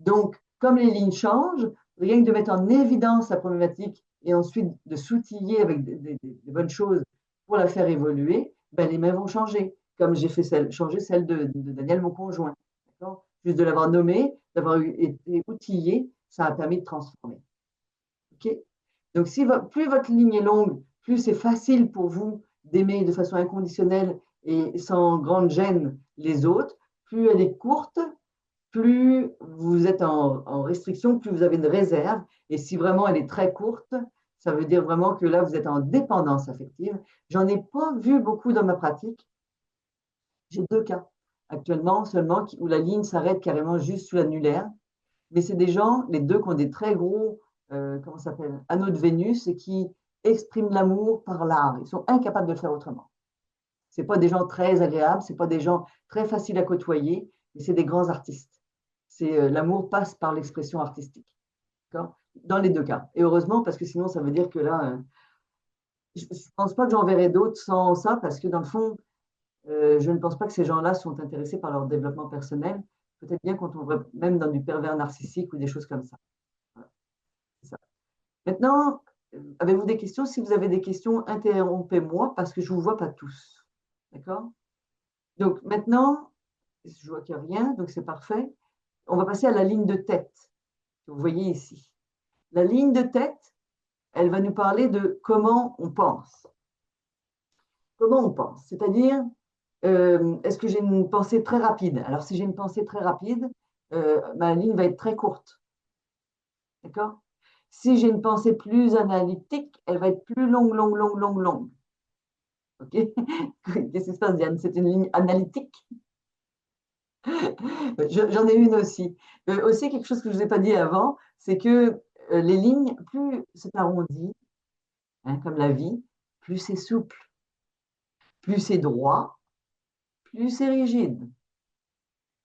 Donc, comme les lignes changent, rien que de mettre en évidence la problématique et ensuite de s'outiller avec des bonnes choses pour la faire évoluer, ben, les mains vont changer. Comme j'ai fait changer celle de Daniel, mon conjoint. Juste de l'avoir nommé, d'avoir été outillé, ça a permis de transformer. Okay. Donc, si plus votre ligne est longue, plus c'est facile pour vous d'aimer de façon inconditionnelle et sans grande gêne les autres. Plus elle est courte, plus vous êtes en restriction, plus vous avez une réserve. Et si vraiment elle est très courte, ça veut dire vraiment que là, vous êtes en dépendance affective. J'en ai pas vu beaucoup dans ma pratique. J'ai deux cas actuellement seulement où la ligne s'arrête carrément juste sous l'annulaire. Mais c'est des gens, les deux, qui ont des très gros, comment ça s'appelle, anneaux de Vénus et qui expriment l'amour par l'art. Ils sont incapables de le faire autrement. Ce pas des gens très agréables, ce pas des gens très faciles à côtoyer, mais c'est des grands artistes. L'amour passe par l'expression artistique. Dans les deux cas. Et heureusement, parce que sinon, ça veut dire que là, je ne pense pas que j'en verrai d'autres sans ça, parce que dans le fond, je ne pense pas que ces gens-là sont intéressés par leur développement personnel. Peut-être bien qu'on trouverait même dans du pervers narcissique ou des choses comme ça. Voilà, ça. Maintenant, avez-vous des questions? Si vous avez des questions, interrompez-moi parce que je ne vous vois pas tous. D'accord? Donc maintenant, je vois qu'il n'y a rien, donc c'est parfait. On va passer à la ligne de tête que vous voyez ici. La ligne de tête, elle va nous parler de comment on pense. Comment on pense, c'est-à-dire, est-ce que j'ai une pensée très rapide? Alors, si j'ai une pensée très rapide, ma ligne va être très courte. D'accord? Si j'ai une pensée plus analytique, elle va être plus longue, longue, longue, longue, longue. OK? Qu'est-ce qui se passe, Diane? C'est une ligne analytique? J'en ai une aussi. Aussi, quelque chose que je ne vous ai pas dit avant, c'est que les lignes, plus c'est arrondi, hein, comme la vie, plus c'est souple, plus c'est droit, plus c'est rigide.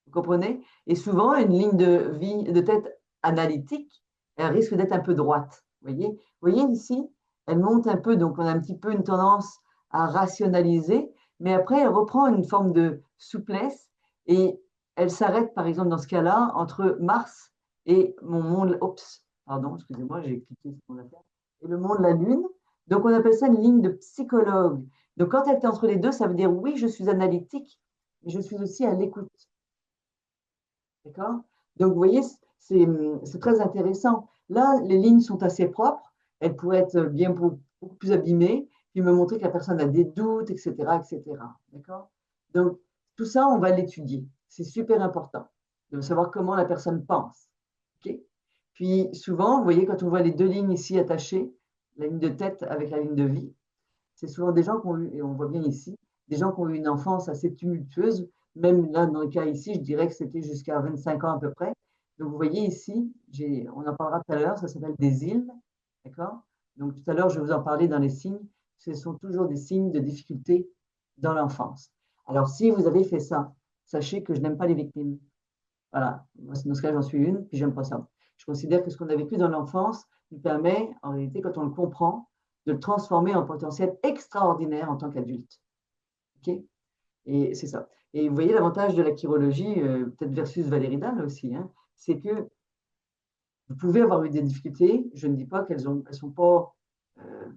Vous comprenez? Et souvent, une ligne de tête analytique, elle risque d'être un peu droite. Vous voyez ici, elle monte un peu, donc on a un petit peu une tendance à rationaliser, mais après, elle reprend une forme de souplesse et elle s'arrête, par exemple, dans ce cas-là, entre Mars et mon monde. Oups, pardon, excusez-moi, j'ai cliqué sur mon affaire. Et le monde, la Lune. Donc, on appelle ça une ligne de psychologue. Donc, quand elle est entre les deux, ça veut dire oui, je suis analytique, mais je suis aussi à l'écoute. D'accord? Donc, vous voyez, c'est très intéressant. Là, les lignes sont assez propres. Elles pourraient être bien beaucoup plus abîmées, puis me montrer que la personne a des doutes, etc., etc. D'accord? Donc, tout ça, on va l'étudier. C'est super important de savoir comment la personne pense. OK? Puis, souvent, vous voyez, quand on voit les deux lignes ici attachées, la ligne de tête avec la ligne de vie, c'est souvent des gens qui ont eu, et on voit bien ici, des gens qui ont eu une enfance assez tumultueuse. Même là, dans le cas ici, je dirais que c'était jusqu'à 25 ans à peu près. Donc, vous voyez ici, on en parlera tout à l'heure, ça s'appelle des îles. D'accord? Donc, tout à l'heure, je vais vous en parler dans les signes. Ce sont toujours des signes de difficulté dans l'enfance. Alors, si vous avez fait ça, sachez que je n'aime pas les victimes. Voilà. Moi, dans ce cas, j'en suis une, puis j'aime pas ça. Je considère que ce qu'on a vécu dans l'enfance nous permet, en réalité, quand on le comprend, de le transformer en potentiel extraordinaire en tant qu'adulte. OK? Et c'est ça. Et vous voyez l'avantage de la chirologie, peut-être versus Valérie Dalle aussi, hein, c'est que vous pouvez avoir eu des difficultés. Je ne dis pas qu'elles elles sont pas euh,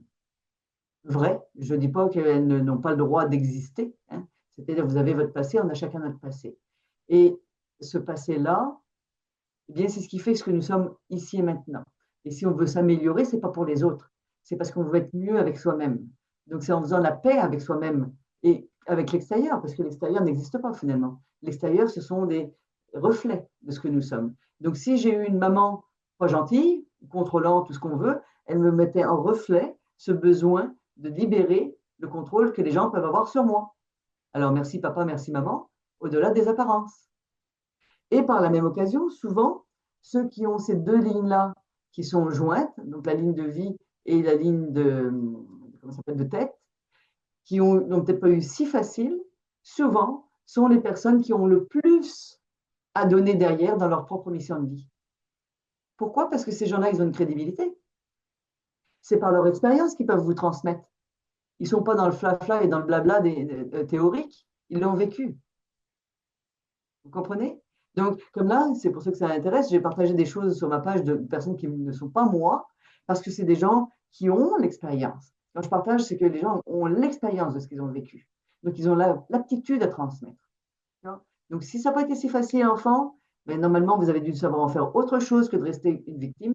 vraies. Je ne dis pas qu'elles n'ont pas le droit d'exister, hein. C'est-à-dire, vous avez votre passé, on a chacun notre passé. Et ce passé-là, eh bien, c'est ce qui fait ce que nous sommes ici et maintenant. Et si on veut s'améliorer, ce n'est pas pour les autres, c'est parce qu'on veut être mieux avec soi-même. Donc, c'est en faisant la paix avec soi-même et avec l'extérieur, parce que l'extérieur n'existe pas finalement. L'extérieur, ce sont des reflets de ce que nous sommes. Donc, si j'ai eu une maman pas gentille, contrôlante, tout ce qu'on veut, elle me mettait en reflet ce besoin de libérer le contrôle que les gens peuvent avoir sur moi. Alors, merci papa, merci maman, au-delà des apparences. Et par la même occasion, souvent, ceux qui ont ces deux lignes-là qui sont jointes, donc la ligne de vie et la ligne comment ça s'appelle, de tête, qui n'ont peut-être pas eu si facile, souvent sont les personnes qui ont le plus à donner derrière dans leur propre mission de vie. Pourquoi? Parce que ces gens-là, ils ont une crédibilité. C'est par leur expérience qu'ils peuvent vous transmettre. Ils ne sont pas dans le flafla et dans le blabla théorique, ils l'ont vécu. Vous comprenez? Donc, comme là, c'est pour ça que ça m'intéresse, j'ai partagé des choses sur ma page de personnes qui ne sont pas moi, parce que c'est des gens qui ont l'expérience. Quand je partage, c'est que les gens ont l'expérience de ce qu'ils ont vécu. Donc, ils ont l'aptitude à transmettre. Donc, si ça n'a pas été si facile, enfant, ben, normalement, vous avez dû savoir en faire autre chose que de rester une victime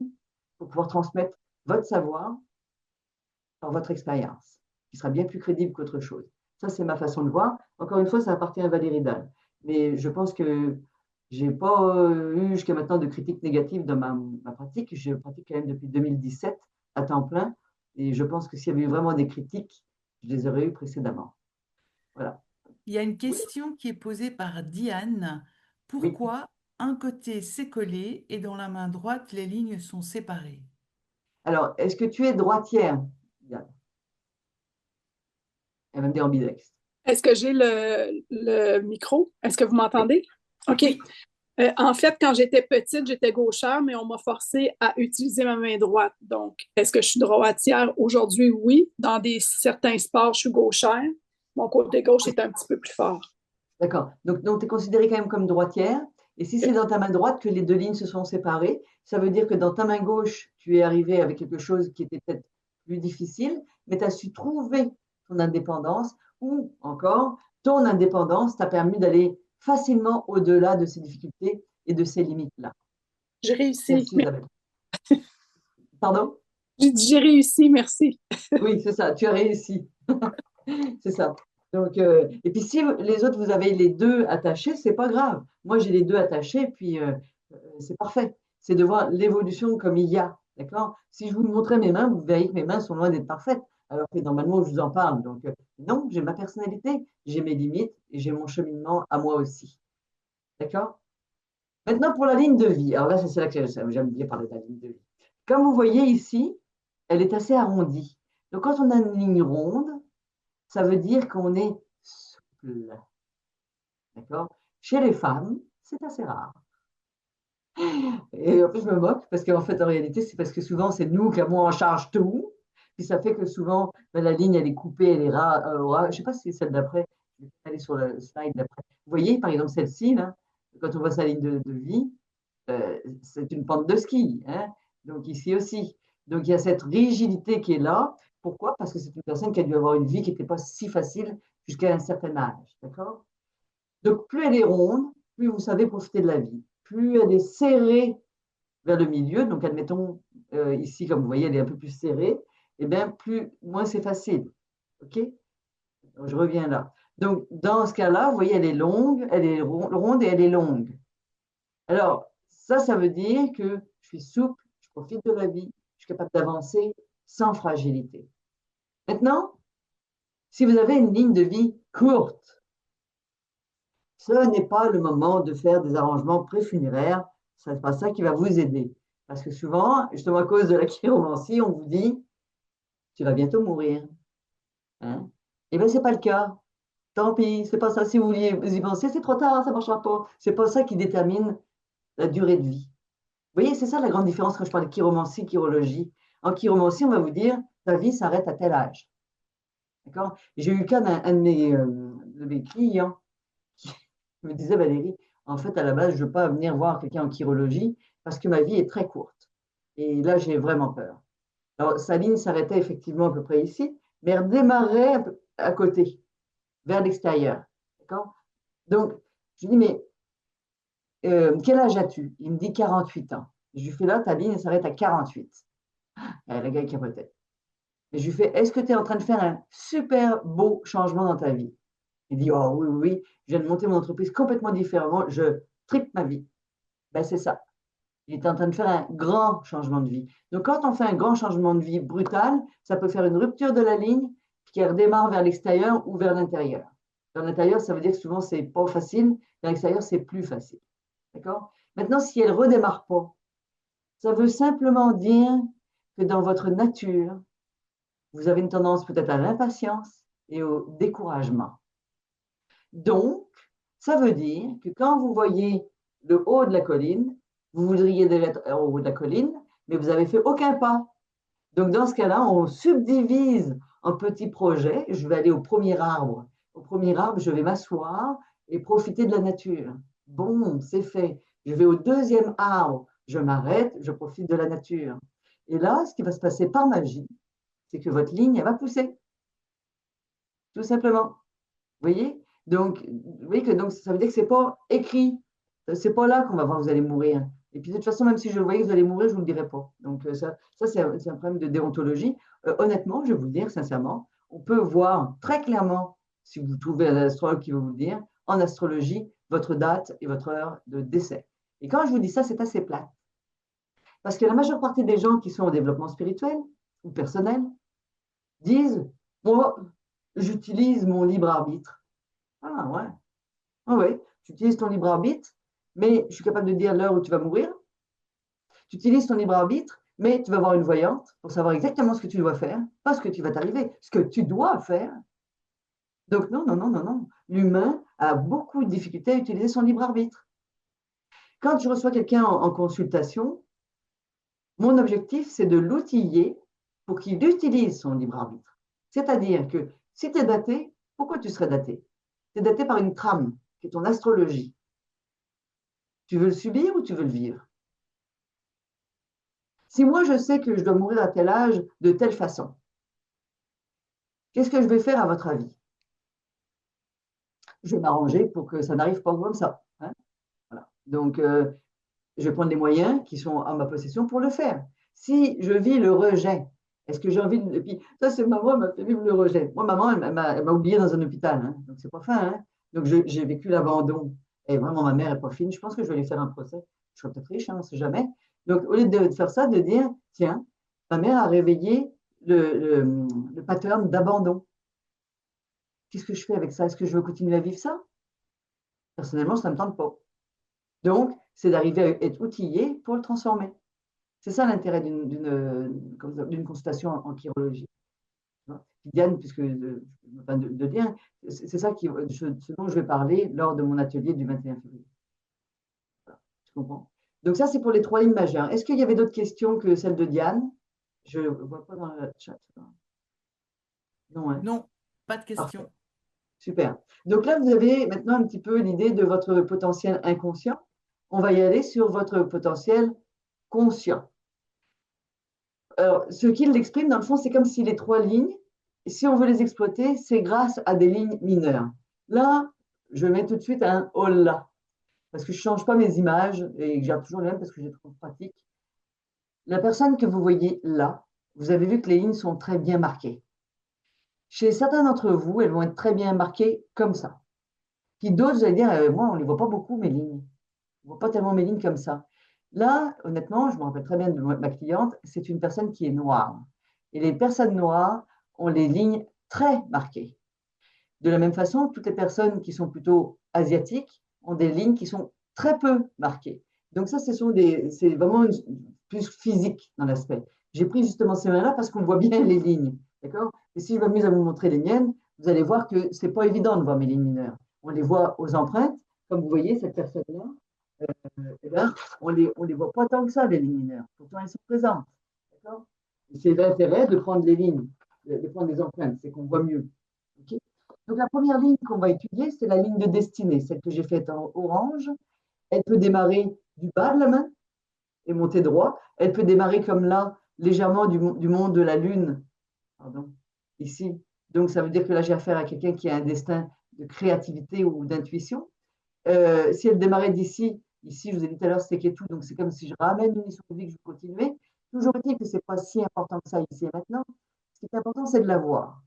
pour pouvoir transmettre votre savoir par votre expérience, qui sera bien plus crédible qu'autre chose. Ça, c'est ma façon de voir. Encore une fois, ça appartient à Valérie Dalle. Mais je pense que je n'ai pas eu jusqu'à maintenant de critiques négatives dans ma pratique. Je pratique quand même depuis 2017 à temps plein. Et je pense que s'il y avait eu vraiment des critiques, je les aurais eues précédemment. Voilà. Il y a une Oui. question qui est posée par Diane. Oui. Pourquoi un côté s'est collé et dans la main droite, les lignes sont séparées? Alors, est-ce que tu es droitière, Diane? Elle va me dire ambidextre. Est-ce que j'ai le micro? Est-ce que vous Oui. m'entendez? OK. Oui, En fait, quand j'étais petite, j'étais gauchère, mais on m'a forcée à utiliser ma main droite. Donc, est-ce que je suis droitière aujourd'hui? Oui. Dans certains sports, je suis gauchère. Mon côté gauche est un petit peu plus fort. D'accord. Donc tu es considérée quand même comme droitière. Et si c'est OK. dans ta main droite que les deux lignes se sont séparées, ça veut dire que dans ta main gauche, tu es arrivé avec quelque chose qui était peut-être plus difficile, mais tu as su trouver ton indépendance ou encore ton indépendance t'a permis d'aller facilement au-delà de ces difficultés et de ces limites-là. J'ai réussi. Merci Isabelle. Pardon? J'ai dit j'ai réussi, merci. Oui, c'est ça, tu as réussi. C'est ça. Donc, et puis si les autres, vous avez les deux attachés, c'est pas grave. Moi, j'ai les deux attachés, puis c'est parfait. C'est de voir l'évolution comme il y a. D'accord? Si je vous montrais mes mains, vous verriez que mes mains sont loin d'être parfaites, alors que normalement, je vous en parle. Donc, non, j'ai ma personnalité, j'ai mes limites et j'ai mon cheminement à moi aussi. D'accord? Maintenant, pour la ligne de vie. Alors là, c'est là que j'aime bien parler de la ligne de vie. Comme vous voyez ici, elle est assez arrondie. Donc, quand on a une ligne ronde, ça veut dire qu'on est souple. D'accord? Chez les femmes, c'est assez rare. Et en plus, je me moque parce qu'en fait, en réalité, c'est parce que souvent, c'est nous qui avons en charge tout. Puis ça fait que souvent, ben, la ligne, elle est coupée, elle est rare. Je ne sais pas si c'est celle d'après. Je vais aller sur le slide d'après. Vous voyez, par exemple, celle-ci, là, quand on voit sa ligne de vie, c'est une pente de ski. Hein? Donc ici aussi. Donc il y a cette rigidité qui est là. Pourquoi? Parce que c'est une personne qui a dû avoir une vie qui n'était pas si facile jusqu'à un certain âge. D'accord? Donc plus elle est ronde, plus vous savez profiter de la vie. Plus elle est serrée vers le milieu, donc admettons ici, comme vous voyez, elle est un peu plus serrée, et bien moins c'est facile. OK? Donc, je reviens là. Donc, dans ce cas-là, vous voyez, elle est longue, elle est ronde et elle est longue. Alors, ça veut dire que je suis souple, je profite de la vie, je suis capable d'avancer sans fragilité. Maintenant, si vous avez une ligne de vie courte, ce n'est pas le moment de faire des arrangements préfunéraires. Ce n'est pas ça qui va vous aider. Parce que souvent, justement à cause de la chiromancie, on vous dit, tu vas bientôt mourir. Hein? Eh bien, ce n'est pas le cas. Tant pis, c'est pas ça. Si vous vouliez vous y penser, c'est trop tard, ça ne marchera pas. C'est pas ça qui détermine la durée de vie. Vous voyez, c'est ça la grande différence quand je parle de chiromancie, chirologie. En chiromancie, on va vous dire, ta vie s'arrête à tel âge. D'accord? J'ai eu le cas d'un de mes clients qui me disait, Valérie, en fait, à la base, je ne veux pas venir voir quelqu'un en chirologie parce que ma vie est très courte. Et là, j'ai vraiment peur. Alors, sa ligne s'arrêtait effectivement à peu près ici, mais elle redémarrait à côté, vers l'extérieur. D'accord? Donc, je lui dis, mais quel âge as-tu? Il me dit 48 ans. Je lui fais là, ta ligne s'arrête à 48. Le gars qui capotait. Et je lui fais, est-ce que tu es en train de faire un super beau changement dans ta vie? Il dit, oh oui, oui, oui, je viens de monter mon entreprise complètement différemment, je triple ma vie. Ben, c'est ça. Il est en train de faire un grand changement de vie. Donc, quand on fait un grand changement de vie brutal, ça peut faire une rupture de la ligne qui redémarre vers l'extérieur ou vers l'intérieur. Vers l'intérieur, ça veut dire que souvent, c'est pas facile. Vers l'extérieur, c'est plus facile. D'accord? Maintenant, si elle ne redémarre pas, ça veut simplement dire que dans votre nature, vous avez une tendance peut-être à l'impatience et au découragement. Donc, ça veut dire que quand vous voyez le haut de la colline, vous voudriez déjà être au haut de la colline, mais vous n'avez fait aucun pas. Donc, dans ce cas-là, on subdivise en petits projets. Je vais aller au premier arbre. Au premier arbre, je vais m'asseoir et profiter de la nature. Bon, c'est fait. Je vais au deuxième arbre. Je m'arrête, je profite de la nature. Et là, ce qui va se passer par magie, c'est que votre ligne, elle va pousser. Tout simplement. Vous voyez? Donc, vous voyez que donc, ça veut dire que ce n'est pas écrit. Ce n'est pas là qu'on va voir que vous allez mourir. Et puis, de toute façon, même si je voyais que vous allez mourir, je ne vous le dirai pas. Donc, ça c'est un problème de déontologie. Honnêtement, je vais vous le dire sincèrement, on peut voir très clairement, si vous trouvez un astrologue qui va vous le dire, en astrologie, votre date et votre heure de décès. Et quand je vous dis ça, c'est assez plat. Parce que la majeure partie des gens qui sont au développement spirituel ou personnel disent, moi, j'utilise mon libre arbitre. Ah ouais, ah ouais, tu utilises ton libre arbitre, mais je suis capable de dire l'heure où tu vas mourir. Tu utilises ton libre arbitre, mais tu vas voir une voyante pour savoir exactement ce que tu dois faire, pas ce que tu vas t'arriver, ce que tu dois faire. Donc non, non, non, non, non. L'humain a beaucoup de difficultés à utiliser son libre arbitre. Quand je reçois quelqu'un en consultation, mon objectif, c'est de l'outiller pour qu'il utilise son libre arbitre. C'est-à-dire que si tu es daté, pourquoi tu serais daté? Tu es daté par une trame, qui est ton astrologie. Tu veux le subir ou tu veux le vivre? Si moi, je sais que je dois mourir à tel âge de telle façon, qu'est-ce que je vais faire à votre avis? Je vais m'arranger pour que ça n'arrive pas comme ça. Hein? Voilà. Donc, je vais prendre les moyens qui sont à ma possession pour le faire. Si je vis le rejet, est-ce que j'ai envie de... Et puis, ça, c'est maman m'a fait vivre le rejet. Moi, maman, elle m'a oublié dans un hôpital. Hein? Donc, c'est pas fin. Hein? Donc, j'ai vécu l'abandon. Et vraiment, ma mère n'est pas fine. Je pense que je vais lui faire un procès. Je serai peut-être riche, hein, on ne sait jamais. Donc, au lieu de faire ça, de dire, tiens, ma mère a réveillé le pattern d'abandon. Qu'est-ce que je fais avec ça? Est-ce que je veux continuer à vivre ça? Personnellement, ça ne me tente pas. Donc, c'est d'arriver à être outillé pour le transformer. C'est ça l'intérêt d'une consultation en chirologie. Diane, puisque de Diane, c'est ça ce dont je vais parler lors de mon atelier du 21 février. Voilà, tu comprends? Donc ça, c'est pour les 3 lignes majeures. Est-ce qu'il y avait d'autres questions que celle de Diane? Je ne vois pas dans le chat. Non, hein? Non, pas de Parfait. question. Super. Donc là, vous avez maintenant un petit peu l'idée de votre potentiel inconscient. On va y aller sur votre potentiel conscient. Alors, ce qu'il exprime, dans le fond, c'est comme si les 3 lignes, si on veut les exploiter, c'est grâce à des lignes mineures. Là, je mets tout de suite un « oh là », parce que je ne change pas mes images et que j'ai toujours les mêmes parce que j'ai trop pratique. La personne que vous voyez là, vous avez vu que les lignes sont très bien marquées. Chez certains d'entre vous, elles vont être très bien marquées comme ça. Puis d'autres, vous allez dire, moi, on ne les voit pas beaucoup, mes lignes. On ne voit pas tellement mes lignes comme ça. Là, honnêtement, je me rappelle très bien de ma cliente, c'est une personne qui est noire. Et les personnes noires ont les lignes très marquées. De la même façon, toutes les personnes qui sont plutôt asiatiques ont des lignes qui sont très peu marquées. Donc ça, c'est vraiment plus physique dans l'aspect. J'ai pris justement ces mains-là parce qu'on voit bien les lignes. D'accord? Et si je m'amuse à vous montrer les miennes, vous allez voir que ce n'est pas évident de voir mes lignes mineures. On les voit aux empreintes. Comme vous voyez, cette personne-là, eh ben, on les voit pas tant que ça, les lignes mineures. Pourtant, elles sont présentes. D'accord? C'est l'intérêt de prendre les lignes, de prendre les empreintes, c'est qu'on voit mieux. Okay. Donc, la première ligne qu'on va étudier, c'est la ligne de destinée, celle que j'ai faite en orange. Elle peut démarrer du bas de la main et monter droit. Elle peut démarrer comme là, légèrement du monde de la Lune, pardon, ici. Donc, ça veut dire que là, j'ai affaire à quelqu'un qui a un destin de créativité ou d'intuition. Si elle démarrait d'ici, ici, je vous ai dit tout à l'heure, c'était tout, donc c'est comme si je ramène une mission de vie que je continuais. Toujours dit que ce n'est pas si important que ça ici et maintenant. Ce qui est important, c'est de la voir.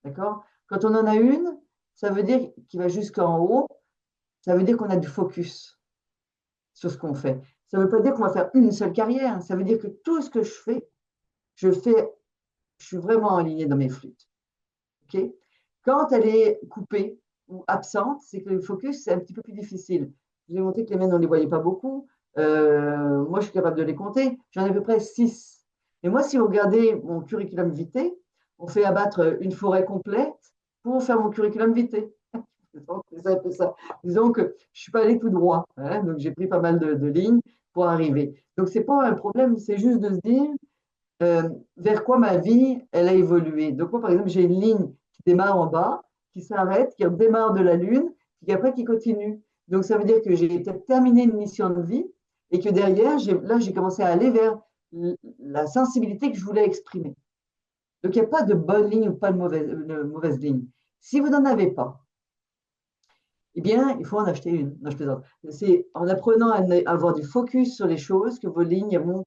D'accord? Quand on en a une, ça veut dire qu'il va jusqu'en haut, ça veut dire qu'on a du focus sur ce qu'on fait. Ça ne veut pas dire qu'on va faire une seule carrière, ça veut dire que tout ce que je suis vraiment aligné dans mes flûtes. Okay. Quand elle est coupée ou absente, c'est que le focus, c'est un petit peu plus difficile. Je vous ai montré que les miennes, on ne les voyait pas beaucoup. Moi, je suis capable de les compter. J'en ai à peu près 6. Et moi, si vous regardez mon curriculum vitae, on fait abattre une forêt complète pour faire mon curriculum vitae. C'est un peu ça. Disons que je ne suis pas allé tout droit. Hein, donc, j'ai pris pas mal de lignes pour arriver. Donc, ce n'est pas un problème, c'est juste de se dire vers quoi ma vie, elle a évolué. Donc, moi, par exemple, j'ai une ligne qui démarre en bas, qui s'arrête, qui démarre de la Lune, puis après qui continue. Donc, ça veut dire que j'ai peut-être terminé une mission de vie et que derrière, là, j'ai commencé à aller vers la sensibilité que je voulais exprimer. Donc, il n'y a pas de bonne ligne ou pas de mauvaise ligne. Si vous n'en avez pas, eh bien, il faut en acheter une. Non, je plaisante. C'est en apprenant à avoir du focus sur les choses que vos lignes vont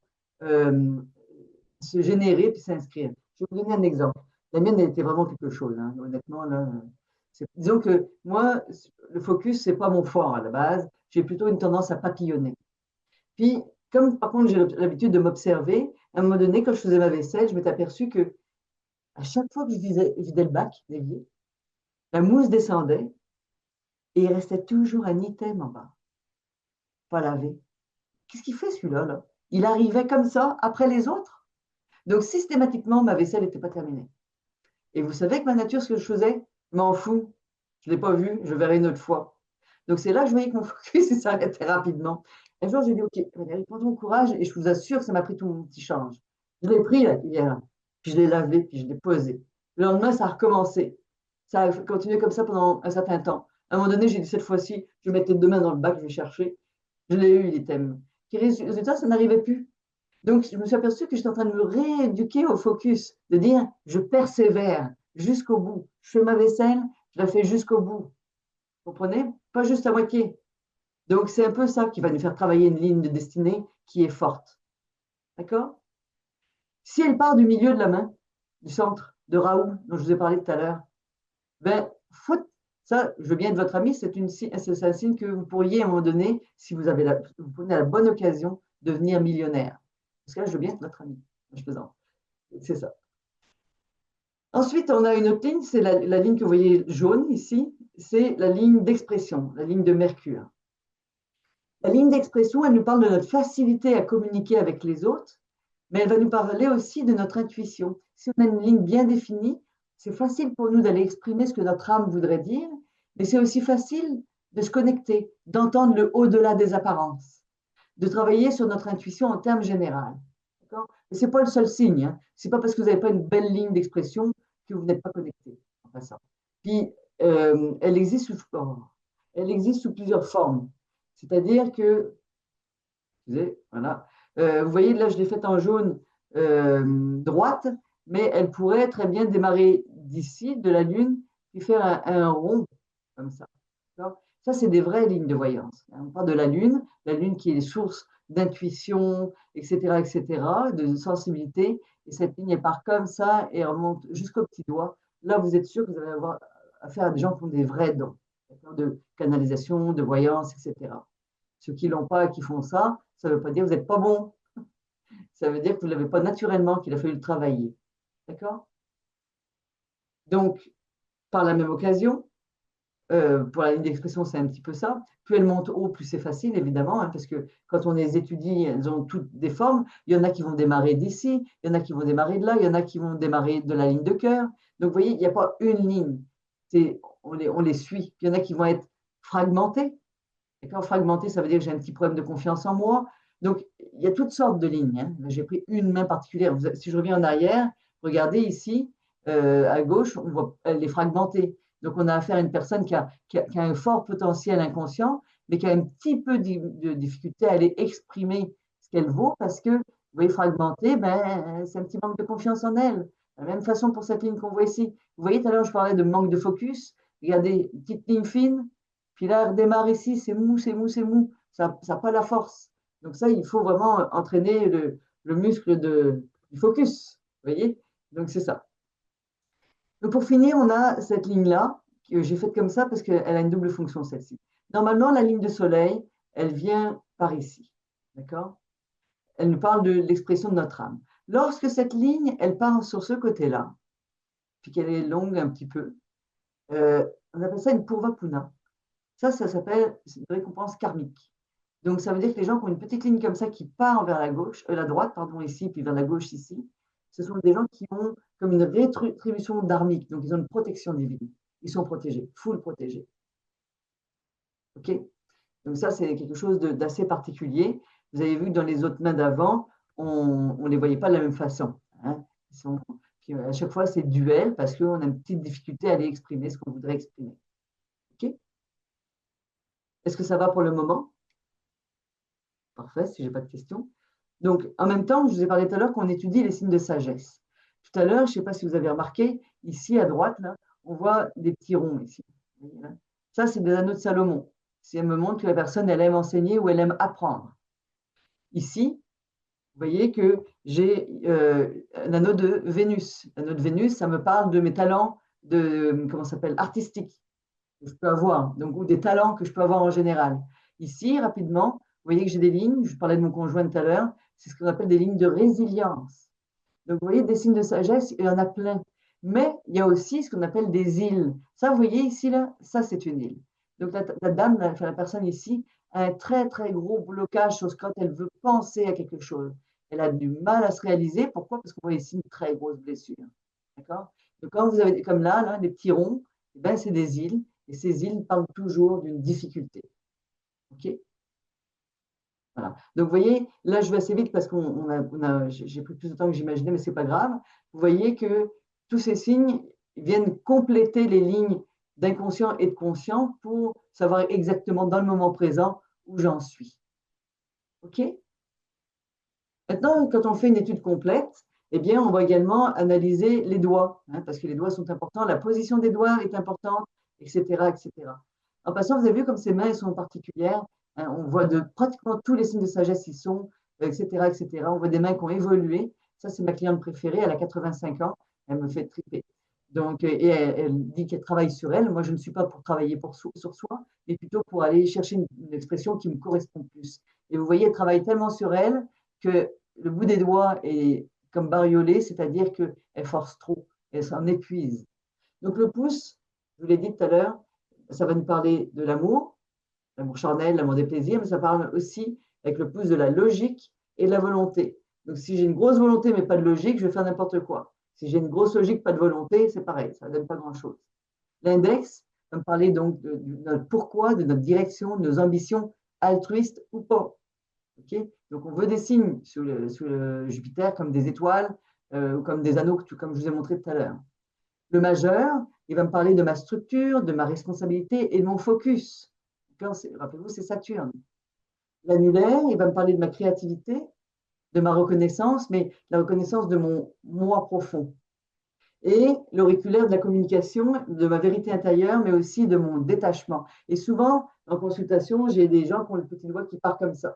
se générer puis s'inscrire. Je vais vous donner un exemple. La mienne, elle était vraiment quelque chose. Hein. Honnêtement, là, disons que moi, le focus, c'est pas mon fort à la base. J'ai plutôt une tendance à papillonner. Puis, comme par contre, j'ai l'habitude de m'observer, à un moment donné, quand je faisais ma vaisselle, je m'étais aperçu que à chaque fois que je vidais le bac d'évier, la mousse descendait et il restait toujours un item en bas, pas lavé. Qu'est-ce qu'il fait celui-là là? Il arrivait comme ça après les autres. Donc, systématiquement, ma vaisselle n'était pas terminée. Et vous savez que ma nature, ce que je faisais, je m'en fous. Je ne l'ai pas vu, je verrai une autre fois. Donc, c'est là que je voyais que mon focus s'arrêtait rapidement. Un jour, j'ai dit, OK, Valérie, prends ton courage et je vous assure que ça m'a pris tout mon petit change. Je l'ai pris, la cuillère, puis je l'ai lavé, puis je l'ai posé. Le lendemain, ça a recommencé. Ça a continué comme ça pendant un certain temps. À un moment donné, j'ai dit, cette fois-ci, je vais mettre les 2 mains dans le bac, je vais chercher. Je l'ai eu, l'item. Résultat, ça n'arrivait plus. Donc, je me suis aperçue que j'étais en train de me rééduquer au focus, de dire, je persévère jusqu'au bout. Je fais ma vaisselle, je la fais jusqu'au bout. Vous comprenez? Pas juste à moitié. Donc, c'est un peu ça qui va nous faire travailler une ligne de destinée qui est forte. D'accord? Si elle part du milieu de la main, du centre, de Raoult, dont je vous ai parlé tout à l'heure, ben, ça, je veux bien être votre ami, c'est un signe que vous pourriez, à un moment donné, si vous prenez la bonne occasion, devenir millionnaire. Parce que là, je veux bien être votre ami. Je plaisante. C'est ça. Ensuite, on a une autre ligne, c'est la ligne que vous voyez jaune ici, c'est la ligne d'expression, la ligne de Mercure. La ligne d'expression, elle nous parle de notre facilité à communiquer avec les autres mais elle va nous parler aussi de notre intuition. Si on a une ligne bien définie, c'est facile pour nous d'aller exprimer ce que notre âme voudrait dire, mais c'est aussi facile de se connecter, d'entendre le au-delà des apparences, de travailler sur notre intuition en termes généraux. Ce n'est pas le seul signe. Hein. Ce n'est pas parce que vous n'avez pas une belle ligne d'expression que vous n'êtes pas connecté en passant. Puis, elle existe sous plusieurs formes. C'est-à-dire que, voilà, vous voyez, là, je l'ai faite en jaune droite, mais elle pourrait très bien démarrer d'ici, de la Lune, puis faire un rond, comme ça. Ça, c'est des vraies lignes de voyance. On parle de la Lune qui est source d'intuition, etc., etc., de sensibilité. Et cette ligne, elle part comme ça et remonte jusqu'au petit doigt. Là, vous êtes sûr que vous allez avoir affaire à des gens qui ont des vrais dons de canalisation, de voyance, etc. Ceux qui ne l'ont pas et qui font ça, ça ne veut pas dire que vous n'êtes pas bon. Ça veut dire que vous ne l'avez pas naturellement, qu'il a fallu le travailler. D'accord? Donc, par la même occasion, pour la ligne d'expression, c'est un petit peu ça. Plus elles montent haut, plus c'est facile, évidemment, hein, parce que quand on les étudie, elles ont toutes des formes. Il y en a qui vont démarrer d'ici, il y en a qui vont démarrer de là, il y en a qui vont démarrer de la ligne de cœur. Donc, vous voyez, il n'y a pas une ligne. On les suit. Il y en a qui vont être fragmentés. D'accord, fragmenté, ça veut dire que j'ai un petit problème de confiance en moi. Donc, il y a toutes sortes de lignes. Hein. J'ai pris une main particulière. Si je reviens en arrière, regardez ici, à gauche, on voit, elle est fragmentée. Donc, on a affaire à une personne qui a un fort potentiel inconscient, mais qui a un petit peu de difficulté à aller exprimer ce qu'elle vaut parce que, vous voyez, fragmentée, ben, c'est un petit manque de confiance en elle. De la même façon pour cette ligne qu'on voit ici. Vous voyez, tout à l'heure, je parlais de manque de focus. Regardez, petite ligne fine, puis là, elle redémarre ici, c'est mou, c'est mou, c'est mou. Ça n'a pas la force. Donc ça, il faut vraiment entraîner le muscle du focus. Vous voyez? Donc c'est ça. Donc pour finir, on a cette ligne-là, que j'ai faite comme ça parce qu'elle a une double fonction, celle-ci. Normalement, la ligne de soleil, elle vient par ici. D'accord? Elle nous parle de l'expression de notre âme. Lorsque cette ligne, elle part sur ce côté-là, puis qu'elle est longue un petit peu, on appelle ça une purvapuna. Ça s'appelle une récompense karmique. Donc, ça veut dire que les gens qui ont une petite ligne comme ça qui part vers la gauche, la droite, pardon, ici, puis vers la gauche ici, ce sont des gens qui ont comme une rétribution dharmique. Donc, ils ont une protection divine. Ils sont protégés, full protégés. OK? Donc, ça, c'est quelque chose d'assez particulier. Vous avez vu que dans les autres mains d'avant, on ne les voyait pas de la même façon. Hein. Puis, à chaque fois, c'est duel parce qu'on a une petite difficulté à aller exprimer ce qu'on voudrait exprimer. OK? Est-ce que ça va pour le moment? Parfait, si je n'ai pas de questions. Donc, en même temps, je vous ai parlé tout à l'heure qu'on étudie les signes de sagesse. Tout à l'heure, je ne sais pas si vous avez remarqué, ici à droite, là, on voit des petits ronds ici. Ça, c'est des anneaux de Salomon. Ça me montre que la personne, elle aime enseigner ou elle aime apprendre. Ici, vous voyez que j'ai un anneau de Vénus. L'anneau de Vénus, ça me parle de mes talents comment ça s'appelle, artistiques que je peux avoir, donc, ou des talents que je peux avoir en général. Ici, rapidement, vous voyez que j'ai des lignes, je parlais de mon conjoint tout à l'heure, c'est ce qu'on appelle des lignes de résilience. Donc, vous voyez, des signes de sagesse, il y en a plein. Mais il y a aussi ce qu'on appelle des îles. Ça, vous voyez ici, là, ça, c'est une île. Donc, la dame, la personne ici, a un très, très gros blocage sur quand elle veut penser à quelque chose. Elle a du mal à se réaliser. Pourquoi? Parce qu'on voit ici une très grosse blessure. D'accord? Donc, quand vous avez, comme là, des petits ronds, eh ben, c'est des îles. Et ces îles parlent toujours d'une difficulté. OK? Voilà. Donc, vous voyez, là, je vais assez vite parce que j'ai pris plus de temps que j'imaginais, mais ce n'est pas grave. Vous voyez que tous ces signes viennent compléter les lignes d'inconscient et de conscient pour savoir exactement dans le moment présent où j'en suis. OK? Maintenant, quand on fait une étude complète, eh bien, on va également analyser les doigts, hein, parce que les doigts sont importants, la position des doigts est importante, etc., etc. En passant, vous avez vu comme ces mains sont particulières. Hein, on voit de pratiquement tous les signes de sagesse y sont, etc., etc. On voit des mains qui ont évolué. Ça, c'est ma cliente préférée. Elle a 85 ans. Elle me fait triper. Donc, et elle dit qu'elle travaille sur elle. Moi, je ne suis pas pour travailler sur soi, mais plutôt pour aller chercher une expression qui me correspond plus. Et vous voyez, elle travaille tellement sur elle que le bout des doigts est comme bariolé, c'est-à-dire qu'elle force trop, elle s'en épuise. Donc le pouce, je vous l'ai dit tout à l'heure, ça va nous parler de l'amour charnel, l'amour des plaisirs, mais ça parle aussi avec le pouce de la logique et de la volonté. Donc, si j'ai une grosse volonté mais pas de logique, je vais faire n'importe quoi. Si j'ai une grosse logique, pas de volonté, c'est pareil, ça ne donne pas grand-chose. L'index va me parler donc de notre pourquoi, de notre direction, de nos ambitions altruistes ou pas. Okay, donc, on veut des signes sur le Jupiter comme des étoiles ou comme des anneaux, comme je vous ai montré tout à l'heure. Le majeur, il va me parler de ma structure, de ma responsabilité et de mon focus. Rappelez-vous, c'est Saturne. L'annulaire, il va me parler de ma créativité, de ma reconnaissance, mais la reconnaissance de mon moi profond. Et l'auriculaire de la communication, de ma vérité intérieure, mais aussi de mon détachement. Et souvent, en consultation, j'ai des gens qui ont le petit doigt qui part comme ça.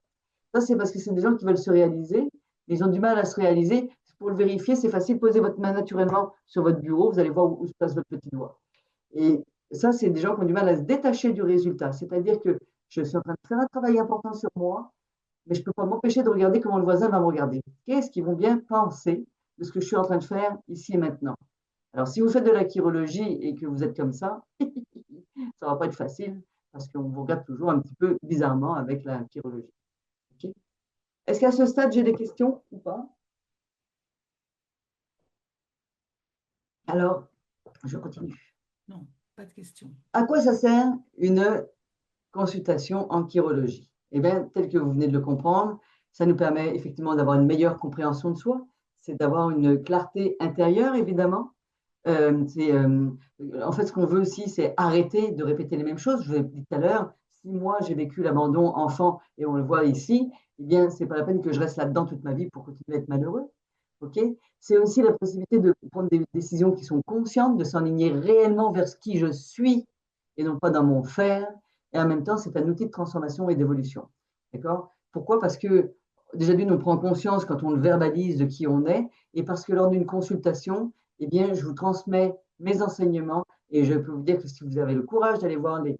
Ça, c'est parce que c'est des gens qui veulent se réaliser, mais ils ont du mal à se réaliser. Pour le vérifier, c'est facile, posez votre main naturellement sur votre bureau, vous allez voir où se place votre petit doigt. Et ça, c'est des gens qui ont du mal à se détacher du résultat. C'est-à-dire que je suis en train de faire un travail important sur moi, mais je ne peux pas m'empêcher de regarder comment le voisin va me regarder. Qu'est-ce qu'ils vont bien penser de ce que je suis en train de faire ici et maintenant? Alors, si vous faites de la chirologie et que vous êtes comme ça, ça ne va pas être facile parce qu'on vous regarde toujours un petit peu bizarrement avec la chirologie. Okay. Est-ce qu'à ce stade, j'ai des questions ou pas? Alors, je continue. Non, pas de question. À quoi ça sert une consultation en chirologie? Eh bien, tel que vous venez de le comprendre, ça nous permet effectivement d'avoir une meilleure compréhension de soi, c'est d'avoir une clarté intérieure, évidemment. En fait, ce qu'on veut aussi, c'est arrêter de répéter les mêmes choses. Je vous l'ai dit tout à l'heure, si moi j'ai vécu l'abandon enfant et on le voit ici, eh bien, ce n'est pas la peine que je reste là-dedans toute ma vie pour continuer à être malheureux. Okay, c'est aussi la possibilité de prendre des décisions qui sont conscientes, de s'enligner réellement vers ce qui je suis et non pas dans mon faire. Et en même temps, c'est un outil de transformation et d'évolution. D'accord? Pourquoi? Parce que déjà d'une, on prend conscience quand on le verbalise de qui on est, et parce que lors d'une consultation, eh bien, je vous transmets mes enseignements et je peux vous dire que si vous avez le courage d'aller voir des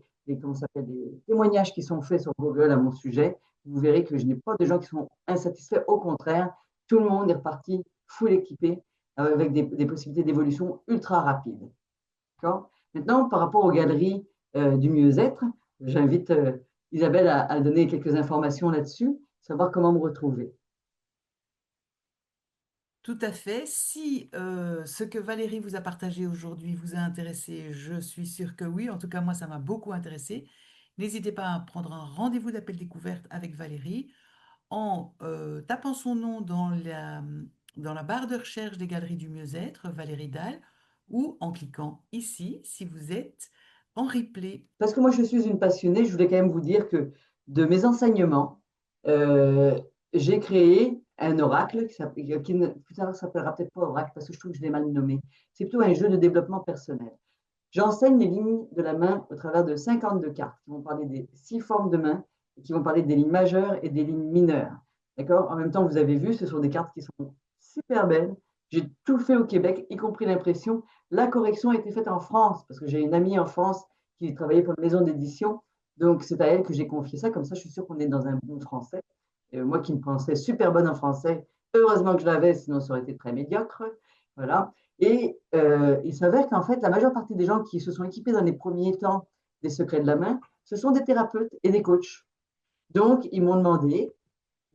témoignages qui sont faits sur Google à mon sujet, vous verrez que je n'ai pas de gens qui sont insatisfaits. Au contraire, tout le monde est reparti full équipé avec des possibilités d'évolution ultra rapides. Maintenant, par rapport aux galeries du mieux-être, j'invite Isabelle à donner quelques informations là-dessus, savoir comment me retrouver. Tout à fait. Si ce que Valérie vous a partagé aujourd'hui vous a intéressé, je suis sûre que oui. En tout cas, moi, ça m'a beaucoup intéressé. N'hésitez pas à prendre un rendez-vous d'appel découverte avec Valérie en tapant son nom dans la barre de recherche des Galeries du Mieux-être, Valérie Dalle, ou en cliquant ici si vous êtes en replay. Parce que moi, je suis une passionnée, je voulais quand même vous dire que de mes enseignements, j'ai créé un oracle qui plus tard s'appellera peut-être pas oracle parce que je trouve que je l'ai mal nommé. C'est plutôt un jeu de développement personnel. J'enseigne les lignes de la main au travers de 52 cartes qui vont parler des 6 formes de main et qui vont parler des lignes majeures et des lignes mineures. D'accord? En même temps, vous avez vu, ce sont des cartes qui sont super belles. J'ai tout fait au Québec, y compris l'impression. La correction a été faite en France parce que j'ai une amie en France qui travaillait pour une maison d'édition. Donc, c'est à elle que j'ai confié ça. Comme ça, je suis sûre qu'on est dans un bon français. Moi qui me pensais super bonne en français, heureusement que je l'avais, sinon ça aurait été très médiocre. Voilà. Et il s'avère qu'en fait, la majeure partie des gens qui se sont équipés dans les premiers temps des secrets de la main, ce sont des thérapeutes et des coachs. Donc, ils m'ont demandé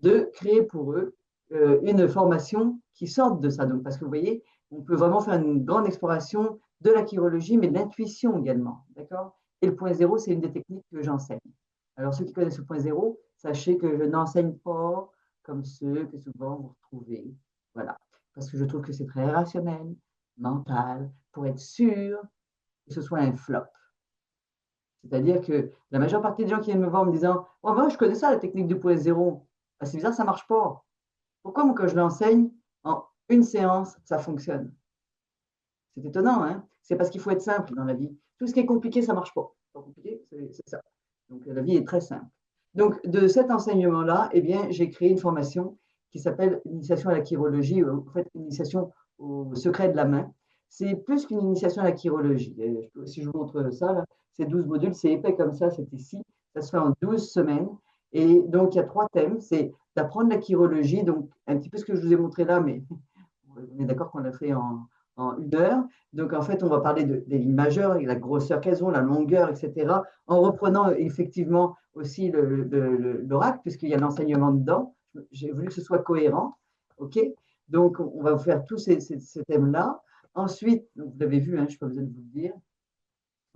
de créer pour eux une formation qui sorte de ça. Donc, parce que vous voyez, on peut vraiment faire une grande exploration de la chirologie, mais de l'intuition également. D'accord? Et le point zéro, c'est une des techniques que j'enseigne. Alors, ceux qui connaissent le point zéro, sachez que je n'enseigne pas comme ceux que souvent vous retrouvez. Voilà. Parce que je trouve que c'est très rationnel, mental, pour être sûr que ce soit un flop. C'est-à-dire que la majeure partie des gens qui viennent me voir en me disant « Oh, moi, je connais ça, la technique du point zéro. Ben, c'est bizarre, ça ne marche pas. Pourquoi, moi, quand je l'enseigne, en une séance, ça fonctionne? C'est étonnant, hein? C'est parce qu'il faut être simple dans la vie. Tout ce qui est compliqué, ça ne marche pas. Pas compliqué, c'est ça. Donc, la vie est très simple. Donc, de cet enseignement-là, eh bien, j'ai créé une formation qui s'appelle Initiation à la chirologie, en fait, initiation au secret de la main. C'est plus qu'une initiation à la chirologie. Et si je vous montre ça, c'est 12 modules, c'est épais comme ça, c'est ici. Ça se fait en 12 semaines. Et donc, il y a 3 thèmes. C'est d'apprendre la chirologie, donc un petit peu ce que je vous ai montré là, mais on est d'accord qu'on l'a fait en 1 heure. Donc, en fait, on va parler des lignes majeures, la grosseur qu'elles ont, la longueur, etc., en reprenant effectivement aussi l'oracle, puisqu'il y a l'enseignement dedans. J'ai voulu que ce soit cohérent. OK? Donc, on va faire tous ces thèmes-là. Ensuite, donc vous l'avez vu, hein, je n'ai pas besoin de vous le dire.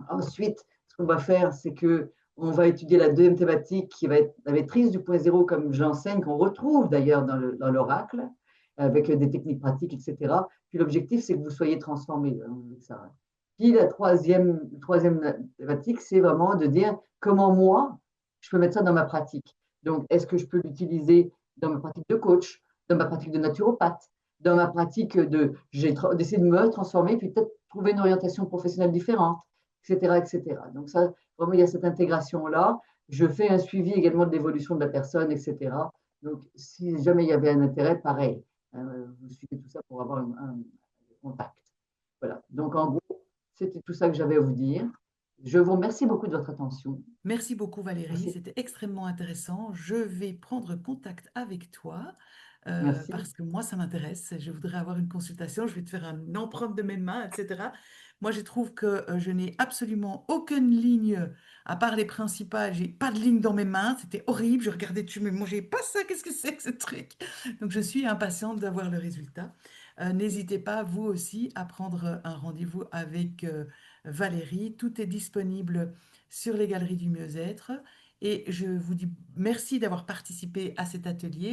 Ensuite, ce qu'on va faire, c'est que on va étudier la deuxième thématique qui va être la maîtrise du point zéro comme j'enseigne, qu'on retrouve d'ailleurs dans l'oracle, avec des techniques pratiques, etc. Puis l'objectif, c'est que vous soyez transformés avec ça. Puis la troisième thématique, c'est vraiment de dire comment moi, je peux mettre ça dans ma pratique. Donc, est-ce que je peux l'utiliser dans ma pratique de coach, dans ma pratique de naturopathe, dans ma pratique d'essayer de me transformer, puis peut-être trouver une orientation professionnelle différente, etc., etc. Donc ça, vraiment, il y a cette intégration-là. Je fais un suivi également de l'évolution de la personne, etc. Donc, si jamais il y avait un intérêt, pareil, vous suivez tout ça pour avoir un contact. Voilà. Donc, en gros, c'était tout ça que j'avais à vous dire. Je vous remercie beaucoup de votre attention. Merci beaucoup Valérie, Merci. c'était extrêmement intéressant. Je vais prendre contact avec toi Merci. parce que moi ça m'intéresse. Je voudrais avoir une consultation, je vais te faire une empreinte de mes mains, etc. Moi je trouve que je n'ai absolument aucune ligne, à part les principales, j'ai pas de ligne dans mes mains, c'était horrible. Je regardais dessus, mais moi j'ai pas ça, qu'est-ce que c'est que ce truc? Donc je suis impatiente d'avoir le résultat. N'hésitez pas, vous aussi, à prendre un rendez-vous avec Valérie. Tout est disponible sur les galeries du mieux-être. Et je vous dis merci d'avoir participé à cet atelier.